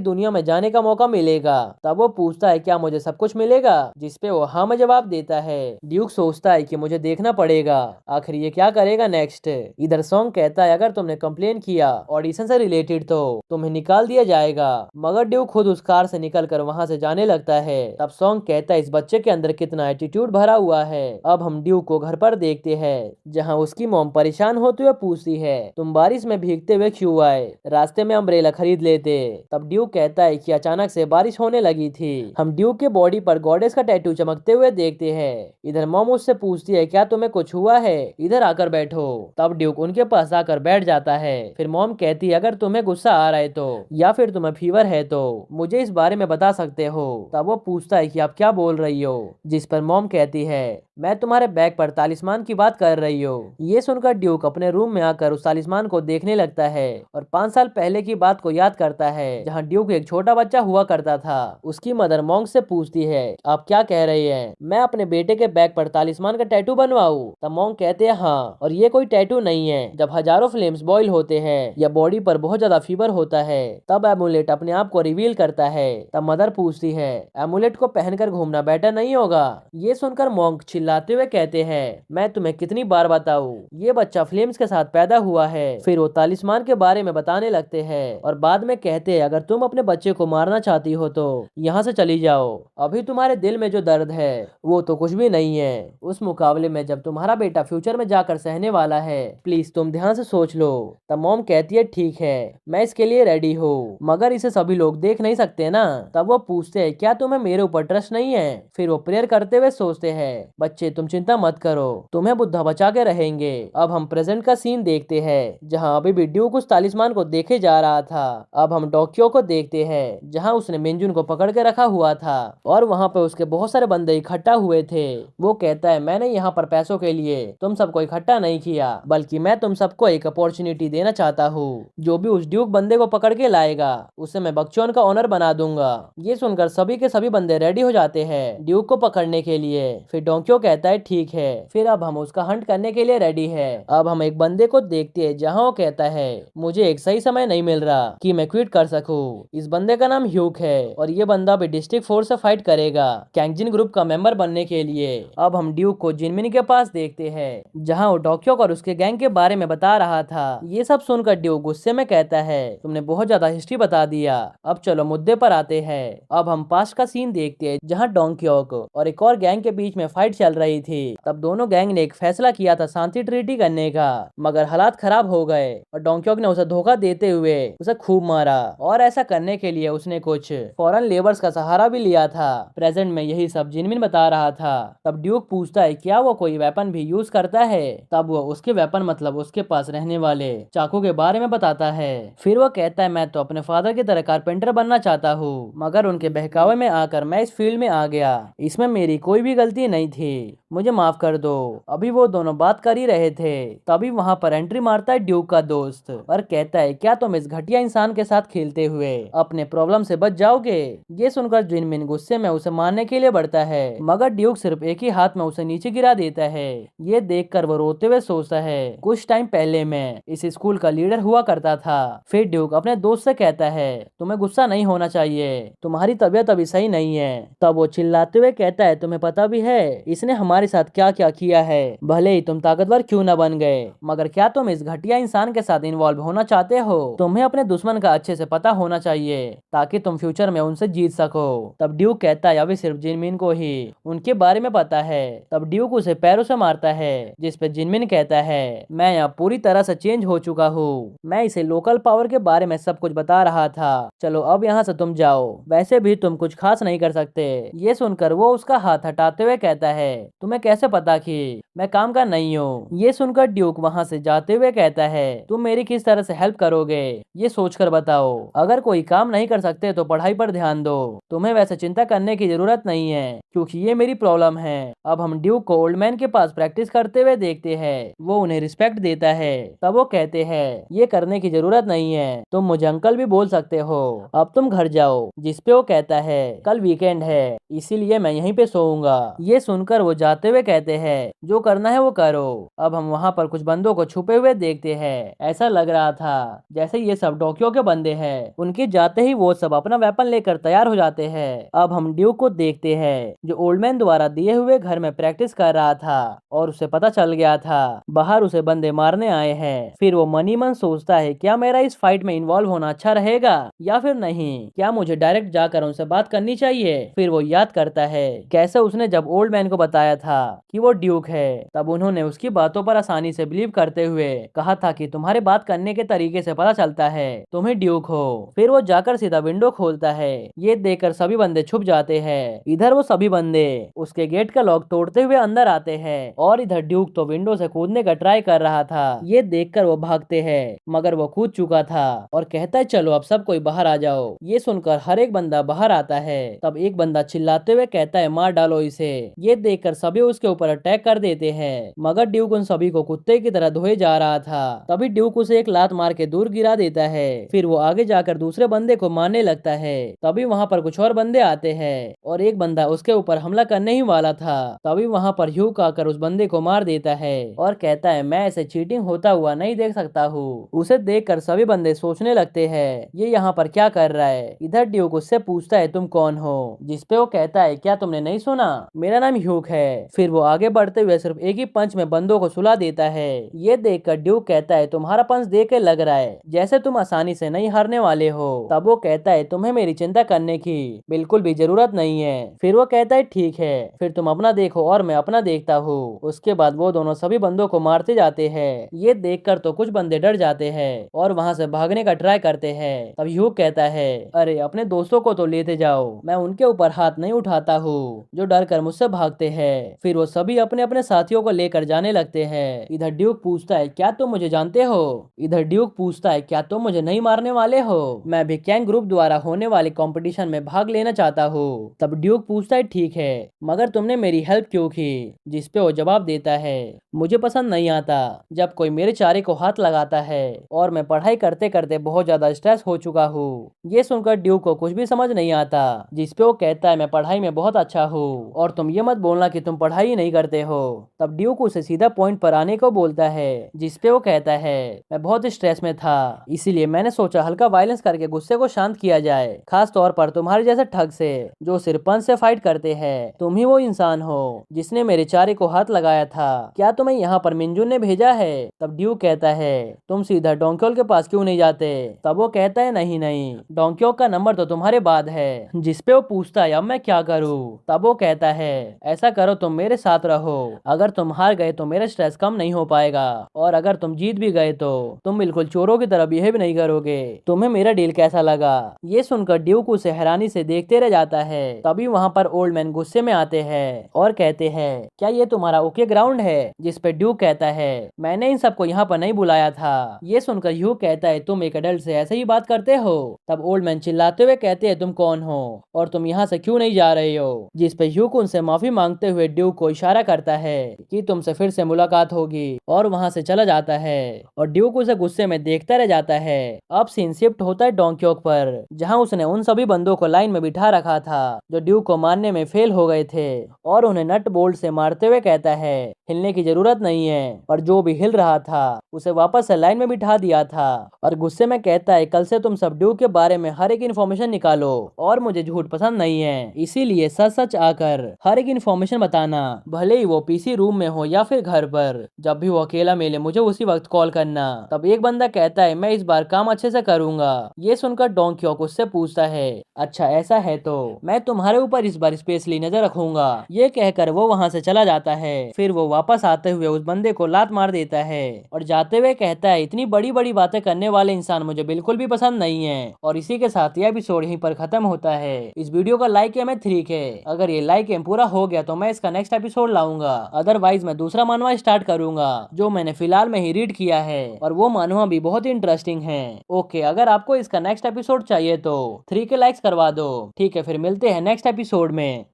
दुनिया में जाने का मौका मिलेगा। तब वो पूछता है, क्या मुझे सब कुछ मिलेगा? जिसपे वो हाँ में जवाब देता है। ड्यूक सोचता है कि मुझे देखना पड़ेगा आखिर ये क्या करेगा नेक्स्ट। इधर सॉन्ग कहता है, अगर तुमने कंप्लेन किया ऑडिशन से रिलेटेड तो तुम्हें निकाल दिया जाएगा। मगर ड्यूक खुद उस कार से निकलकर वहां से जाने लगता है। तब सॉन्ग कहता है, इस बच्चे के अंदर कितना एटीट्यूड भरा हुआ है। अब हम ड्यूक को घर पर देखते हैं, जहाँ उसकी मॉम परेशान होते हुए पूछती है, तुम बारिश में भीगते हुए क्यों आए? रास्ते में अम्ब्रेला खरीद लेते। तब ड्यूक कहता है कि अचानक से बारिश होने लगी थी। हम ड्यूक के बॉडी पर गॉडेस का टैटू चमकते हुए देखते हैं। इधर मॉम उससे पूछती है, क्या तुम्हें कुछ हुआ है? इधर आकर बैठो। तब ड्यूक उनके पास आकर बैठ जाता है। फिर मॉम कहती है, अगर तुम्हें गुस्सा आ रहा है तो या फिर तुम्हें फीवर है तो मुझे इस बारे में बता सकते हो। तब वो पूछता है कि आप क्या बोल रही हो? जिस पर मॉम कहती है, मैं तुम्हारे बैग पर तालिस्मान की बात कर रही हूँ। ये सुनकर ड्यूक अपने रूम में आकर उस तालिस्मान को देखने लगता है और 5 साल पहले की बात को याद करता है, जहाँ ड्यूक एक छोटा बच्चा हुआ करता था। उसकी मदर मॉन्क से पूछती है, आप क्या कह रही हैं? मैं अपने बेटे के बैग पर तालिस्मान का टैटू बनवाऊं? तब मॉन्क कहते हैं, हाँ, और ये कोई टैटू नहीं है। जब हजारों फ्लेम्स बॉयल होते हैं या बॉडी पर बहुत ज्यादा फीवर होता है तब एमुलेट अपने आप को रिवील करता है। तब मदर पूछती है, एमुलेट को पहनकर घूमना बेटर नहीं होगा? ये सुनकर मॉन्क चिल्लाते हुए कहते हैं, मैं तुम्हें कितनी बार बताऊं, ये बच्चा फ्लेम्स के साथ पैदा हुआ है। फिर वो तालिस्मान के बारे में बताने लगते हैं और बाद में कहते हैं, अगर तुम अपने बच्चे को मारना चाहती हो तो यहाँ से चली जाओ, अभी तुम्हारे दिल में जो दर्द है वो तो कुछ भी नहीं है, उस मुकाबले में जब तुम्हारा बेटा फ्यूचर में जाकर सहने वाला है, प्लीज तुम ध्यान से सोच लो। तब मॉम कहती है, ठीक है, मैं इसके लिए रेडी हूँ, मगर इसे सभी लोग देख नहीं सकते ना। तब वो पूछते हैं, क्या तुम्हें मेरे ऊपर ट्रस्ट नहीं है? फिर वो प्रेयर करते हुए सोचते हैं, बच्चे तुम चिंता मत करो, तुम्हें बुद्धा बचा के रहेंगे। अब हम प्रेजेंट का सीन देखते हैं, जहाँ अभी भी ड्यूक उस तालिस्मान को देखे जा रहा था। अब हम टोक्यो को देखते हैं, जहाँ उसने मिंजुन को पकड़ के रखा हुआ था और वहाँ पे उसके बहुत सारे बंदे इकट्ठा हुए थे। वो कहता है, मैंने यहाँ पर पैसों के लिए तुम सबको इकट्ठा इकट्ठा नहीं किया, बल्कि मैं तुम सबको एक अपॉर्चुनिटी देना चाहता हूँ। जो भी उस ड्यूक बंदे को पकड़ के लाएगा उसे मैं बकचोद का ओनर बना दूंगा। ये सुनकर सभी के सभी बंदे रेडी हो जाते हैं ड्यूक को पकड़ने के लिए। फिर डोंकियो कहता है ठीक है, फिर अब हम उसका हंट करने के लिए रेडी है। अब हम एक बंदे को देखते हैं जहाँ वो कहता है मुझे एक सही समय नहीं मिल रहा कि मैं क्विट कर सकूं। इस बंदे का नाम ह्यूक है और ये बंदा भी डिस्ट्रिक्ट फोर्स से फाइट करेगा कैंगजिन ग्रुप का मेंबर बनने के लिए। अब हम ड्यूक को जिनमिन के पास देखते हैं जहाँ वो डोंकियो और उसके गैंग के बारे में बता रहा था। ये सब सुनकर ड्यूक गुस्से में कहता है तुमने बहुत ज्यादा हिस्ट्री बता दिया, अब चलो मुद्दे पर आते हैं। अब हम पास्ट का सीन देखते हैं जहाँ डोंक्योक और एक और गैंग के बीच में फाइट चल रही थी। तब दोनों गैंग ने एक फैसला किया था शांति ट्रीटी करने का, मगर हालात खराब हो गए और डोंक्योक ने उसे धोखा देते हुए उसे खूब मारा। और ऐसा करने के लिए उसने कुछ फॉरेन लेबर्स का सहारा भी लिया था। प्रेजेंट में यही सब जिनमिन बता रहा था। तब ड्यूक पूछता है क्या वो कोई वेपन भी यूज करता है। तब वो उसके वेपन मतलब उसके पास रहने वाले चाकू के बारे में बताता है। फिर वो कहता है मैं तो अपने फादर की तरह कारपेंटर बनना चाहता हूँ, मगर उनके बहकावे में आकर मैं इस फील्ड में आ गया। इसमें मेरी कोई भी गलती नहीं थी, मुझे माफ कर दो। अभी वो दोनों बात कर ही रहे थे तभी वहां पर एंट्री मारता है ड्यूक का दोस्त और कहता है क्या तुम इस घटिया इंसान के साथ खेलते हुए अपने प्रॉब्लम से बच जाओगे। ये सुनकर जिनमिन गुस्से में उसे मारने के लिए बढ़ता है, मगर ड्यूक सिर्फ एक ही हाथ में उसे नीचे गिरा देता है। ये देखकर वो रोते हुए सोचता है कुछ टाइम पहले मैं इस स्कूल का लीडर हुआ करता था। फिर ड्यूक अपने दोस्त से कहता है तुम्हें गुस्सा नहीं होना चाहिए, तुम्हारी तबीयत अभी सही नहीं है। तब वो चिल्लाते हुए कहता है तुम्हें पता भी है इसने हमारे साथ क्या क्या किया है, भले ही तुम ताकतवर क्यों न बन गए, मगर क्या तुम इस घटिया इंसान के साथ इन्वॉल्व होना चाहते हो। तुम्हें अपने दुश्मन का अच्छे से पता होना चाहिए ताकि तुम फ्यूचर में उनसे जीत सको। तब ड्यूक कहता है अभी सिर्फ जिनमिन को ही उनके बारे में पता है। तब ड्यूक उसे पैरों से मारता है, जिसपे जिनमिन कहता है मैं अब पूरी तरह से चेंज हो चुका हूँ, मैं इसे लोकल पावर के बारे में सब कुछ बता रहा था, चलो अब यहाँ से तुम जाओ, वैसे भी तुम कुछ खास नहीं कर सकते। ये सुनकर वो उसका हाथ हटाते हुए कहता है तुम्हें कैसे पता कि मैं काम का नहीं हूँ। ये सुनकर ड्यूक वहाँ से जाते हुए कहता है तुम मेरी किस तरह से हेल्प करोगे ये सोचकर बताओ, अगर कोई काम नहीं कर सकते तो पढ़ाई पर ध्यान दो, तुम्हें वैसे चिंता करने की जरूरत नहीं है क्योंकि ये मेरी प्रॉब्लम है। अब हम ड्यूक को ओल्ड मैन के पास प्रैक्टिस करते हुए देखते हैं, वो उन्हें रिस्पेक्ट देता है। तब वो कहते हैं ये करने की जरूरत नहीं है, तुम मुझे अंकल भी बोल सकते हो, अब तुम घर जाओ। जिसपे वो कहता है कल वीकेंड है इसीलिए मैं यहीं पे सोऊंगा। ये सुनकर वो जाते हुए कहते हैं जो करना है वो करो। अब हम वहाँ पर कुछ बंदों को छुपे हुए देखते हैं, ऐसा लग रहा था जैसे ये सब डोक्यो के बंदे हैं। उनके जाते ही वो सब अपना वेपन लेकर तैयार हो जाते हैं। अब हम ड्यूक को देखते हैं जो ओल्ड मैन द्वारा दिए हुए घर में प्रैक्टिस कर रहा था और उसे पता चल गया था बाहर उसे बंदे मारने आए हैं। फिर वो मनी मन सोचता है क्या मेरा इस फाइट में इन्वॉल्व होना अच्छा रहेगा या फिर नहीं, क्या मुझे डायरेक्ट जाकर उनसे बात करनी चाहिए। फिर वो याद करता है कैसे उसने जब ओल्ड मैन को बताया था कि वो ड्यूक है, तब उन्होंने उसकी बातों पर आसानी से बिलीव करते हुए कहा था कि तुम्हारे बात करने के तरीके से पता चलता है तुम्हें ड्यूक हो। फिर वो जाकर सीधा विंडो खोलता है, ये देखकर सभी बंदे छुप जाते हैं। इधर वो सभी बंदे उसके गेट का लॉक तोड़ते हुए अंदर आते हैं और इधर ड्यूक तो विंडो से कूदने का ट्राई कर रहा था। ये देखकर वो भागते हैं मगर वो कूद चुका था और कहता है चलो अब सब कोई बाहर आ जाओ। ये सुनकर हर एक बंदा बाहर आता है। तब एक बंदा चिल्लाते हुए कहता है मार डालो इसे। ये देखकर सभी उसके ऊपर अटैक कर देते हैं मगर ड्यूक उन सभी को कुत्ते की तरह धोए जा रहा था। तभी ड्यूक उसे एक लात मार के दूर गिरा देता है। फिर वो आगे जाकर दूसरे बंदे को मारने लगता है। तभी वहाँ पर कुछ और बंदे आते हैं और एक बंदा उसके ऊपर हमला करने ही वाला था। तभी वहाँ पर ह्यूक आकर उस बंदे को मार देता है और कहता है मैं ऐसे चीटिंग होता हुआ नहीं देख सकता हूँ। उसे देखकर सभी बंदे सोचने लगते हैं ये यहाँ पर क्या कर रहा है। इधर ड्यूक उससे पूछता है तुम कौन हो, जिसपे वो कहता है क्या तुमने नहीं सुना, मेरा नाम ह्यूक है। फिर वो आगे बढ़ते हुए सिर्फ एक ही पंच में बंदों को सुला देता है। ये देखकर ड्यूक कहता है तुम्हारा पंच देख के लग रहा है जैसे तुम आसानी से नहीं हारने वाले हो। तब वो कहता है तुम्हें मेरी चिंता करने की बिल्कुल भी जरूरत नहीं है। फिर वो कहता है ठीक है, फिर तुम अपना देखो और मैं अपना देखता हूँ। उसके बाद वो दोनों सभी बंदों को मारते जाते हैं। ये देखकर तो कुछ बंदे डर जाते हैं और वहाँ से भागने का ट्राई करते हैं। तब ह्यूक कहता है अरे अपने दोस्तों को तो लेते जाओ, मैं उनके ऊपर हाथ नहीं उठाता हूँ जो डर कर मुझसे भागते हैं। फिर वो सभी अपने अपने साथियों को लेकर जाने लगते हैं। इधर ड्यूक पूछता है क्या तुम मुझे जानते हो। इधर ड्यूक पूछता है क्या तुम मुझे नहीं मारने वाले हो, मैं भी कैंग ग्रुप द्वारा होने वाले कंपटीशन में भाग लेना चाहता हूँ। तब ड्यूक पूछता है ठीक है, मगर तुमने मेरी हेल्प क्यों की। जिसपे वो जवाब देता है मुझे पसंद नहीं आता जब कोई मेरे चारे को हाथ लगाता है और मैं पढ़ाई करते करते बहुत ज्यादा स्ट्रेस हो चुका हूँ। ये सुनकर ड्यूक को कुछ भी समझ नहीं आता, जिसपे वो कहता है मैं पढ़ाई में बहुत अच्छा हूँ और तुम ये मत बोलना कि तुम पढ़ाई नहीं करते हो। तब ड्यूक उसे सीधा पॉइंट पर आने को बोलता है, जिसपे वो कहता है मैं बहुत स्ट्रेस में था, इसीलिए मैंने सोचा हल्का वायलेंस करके गुस्से को शांत किया जाए, खास तौर पर तुम्हारे जैसे ठग से जो सिर्फ पंच से फाइट करते हैं। तुम ही वो इंसान हो जिसने मेरे चारे को हाथ लगाया था। क्या तुम्हें यहाँ पर मिंजुन ने भेजा है? तब ड्यूक कहता है तुम सीधा डोंक्योल के पास क्यों नहीं जाते? तब वो कहता है नहीं नहीं, डोंक्योल का नंबर तो तुम्हारे बाद है। जिसपे वो पूछता है अब मैं क्या करूँ? तब वो कहता है ऐसा करो तुम मेरे साथ रहो, अगर तुम हार गए तो मेरा स्ट्रेस कम नहीं हो पाएगा, और अगर तुम जीत भी गए तो तुम बिल्कुल चोरों की तरह बिहेव नहीं करोगे। तुम्हें मेरा डील कैसा लगा? ये सुनकर ड्यूक उसे हैरानी से देखते रह जाता है। तभी वहाँ पर ओल्ड मैन गुस्से में आते हैं और कहते हैं क्या ये तुम्हारा ओके ग्राउंड है? जिस पे ड्यूक कहता है मैंने इन सबको यहाँ पर नहीं बुलाया था। ये सुनकर ह्यू कहता है तुम एक अडल्ट से ऐसे ही बात करते हो? तब ओल्ड मैन चिल्लाते हुए कहते हैं तुम कौन हो और तुम यहाँ से क्यों नहीं जा रहे हो? जिस पे ह्यू उनसे माफी मांगते हुए ड्यूक को इशारा करता है कि तुमसे फिर से मुलाकात होगी, और वहाँ से चला जाता है और ड्यूक उसे गुस्से में देखता रह जाता है। अब सीन शिफ्ट होता है डोंक्योक पर, जहाँ उसने उन सभी बंदों को लाइन में बिठा रखा था जो ड्यूक को मारने में फेल हो गए थे, और उन्हें नट बोल्ट से मारते हुए कहता है हिलने की जरूरत नहीं है, और जो भी हिल रहा था उसे वापस से लाइन में बिठा दिया था। और गुस्से में कहता है कल से तुम सब ड्यूक के बारे में हर एक इन्फॉर्मेशन निकालो, और मुझे झूठ पसंद नहीं है, इसीलिए सच सच आकर हर एक इन्फॉर्मेशन बताना, भले ही वो पीसी रूम में हो या फिर घर पर। जब भी वो अकेला मिले मुझे उसी वक्त कॉल करना। तब एक बंदा कहता है मैं इस बार काम अच्छे से करूंगा। ये सुनकर डोंक्योक उससे पूछता है अच्छा ऐसा है तो मैं तुम्हारे ऊपर इस बार स्पेशली नजर रखूंगा। ये कहकर वो वहां से चला जाता है। फिर वो वापस आते हुए उस बंदे को लात मार देता है और जाते हुए कहता है इतनी बड़ी बड़ी बातें करने वाले इंसान मुझे बिल्कुल भी पसंद नहीं है। और इसी के साथ यह एपिसोड यहीं पर खत्म होता है। इस वीडियो का लाइक एम है 3 के, अगर ये लाइक एम पूरा हो गया तो मैं इसका नेक्स्ट एपिसोड लाऊंगा, अदरवाइज मैं दूसरा मानवा स्टार्ट करूंगा जो मैंने फिलहाल में ही रीड किया है, और वो मानवा भी बहुत इंटरेस्टिंग है। ओके, अगर आपको इसका नेक्स्ट एपिसोड चाहिए तो 3 के लाइक्स करवा दो। ठीक है, फिर मिलते हैं नेक्स्ट एपिसोड में।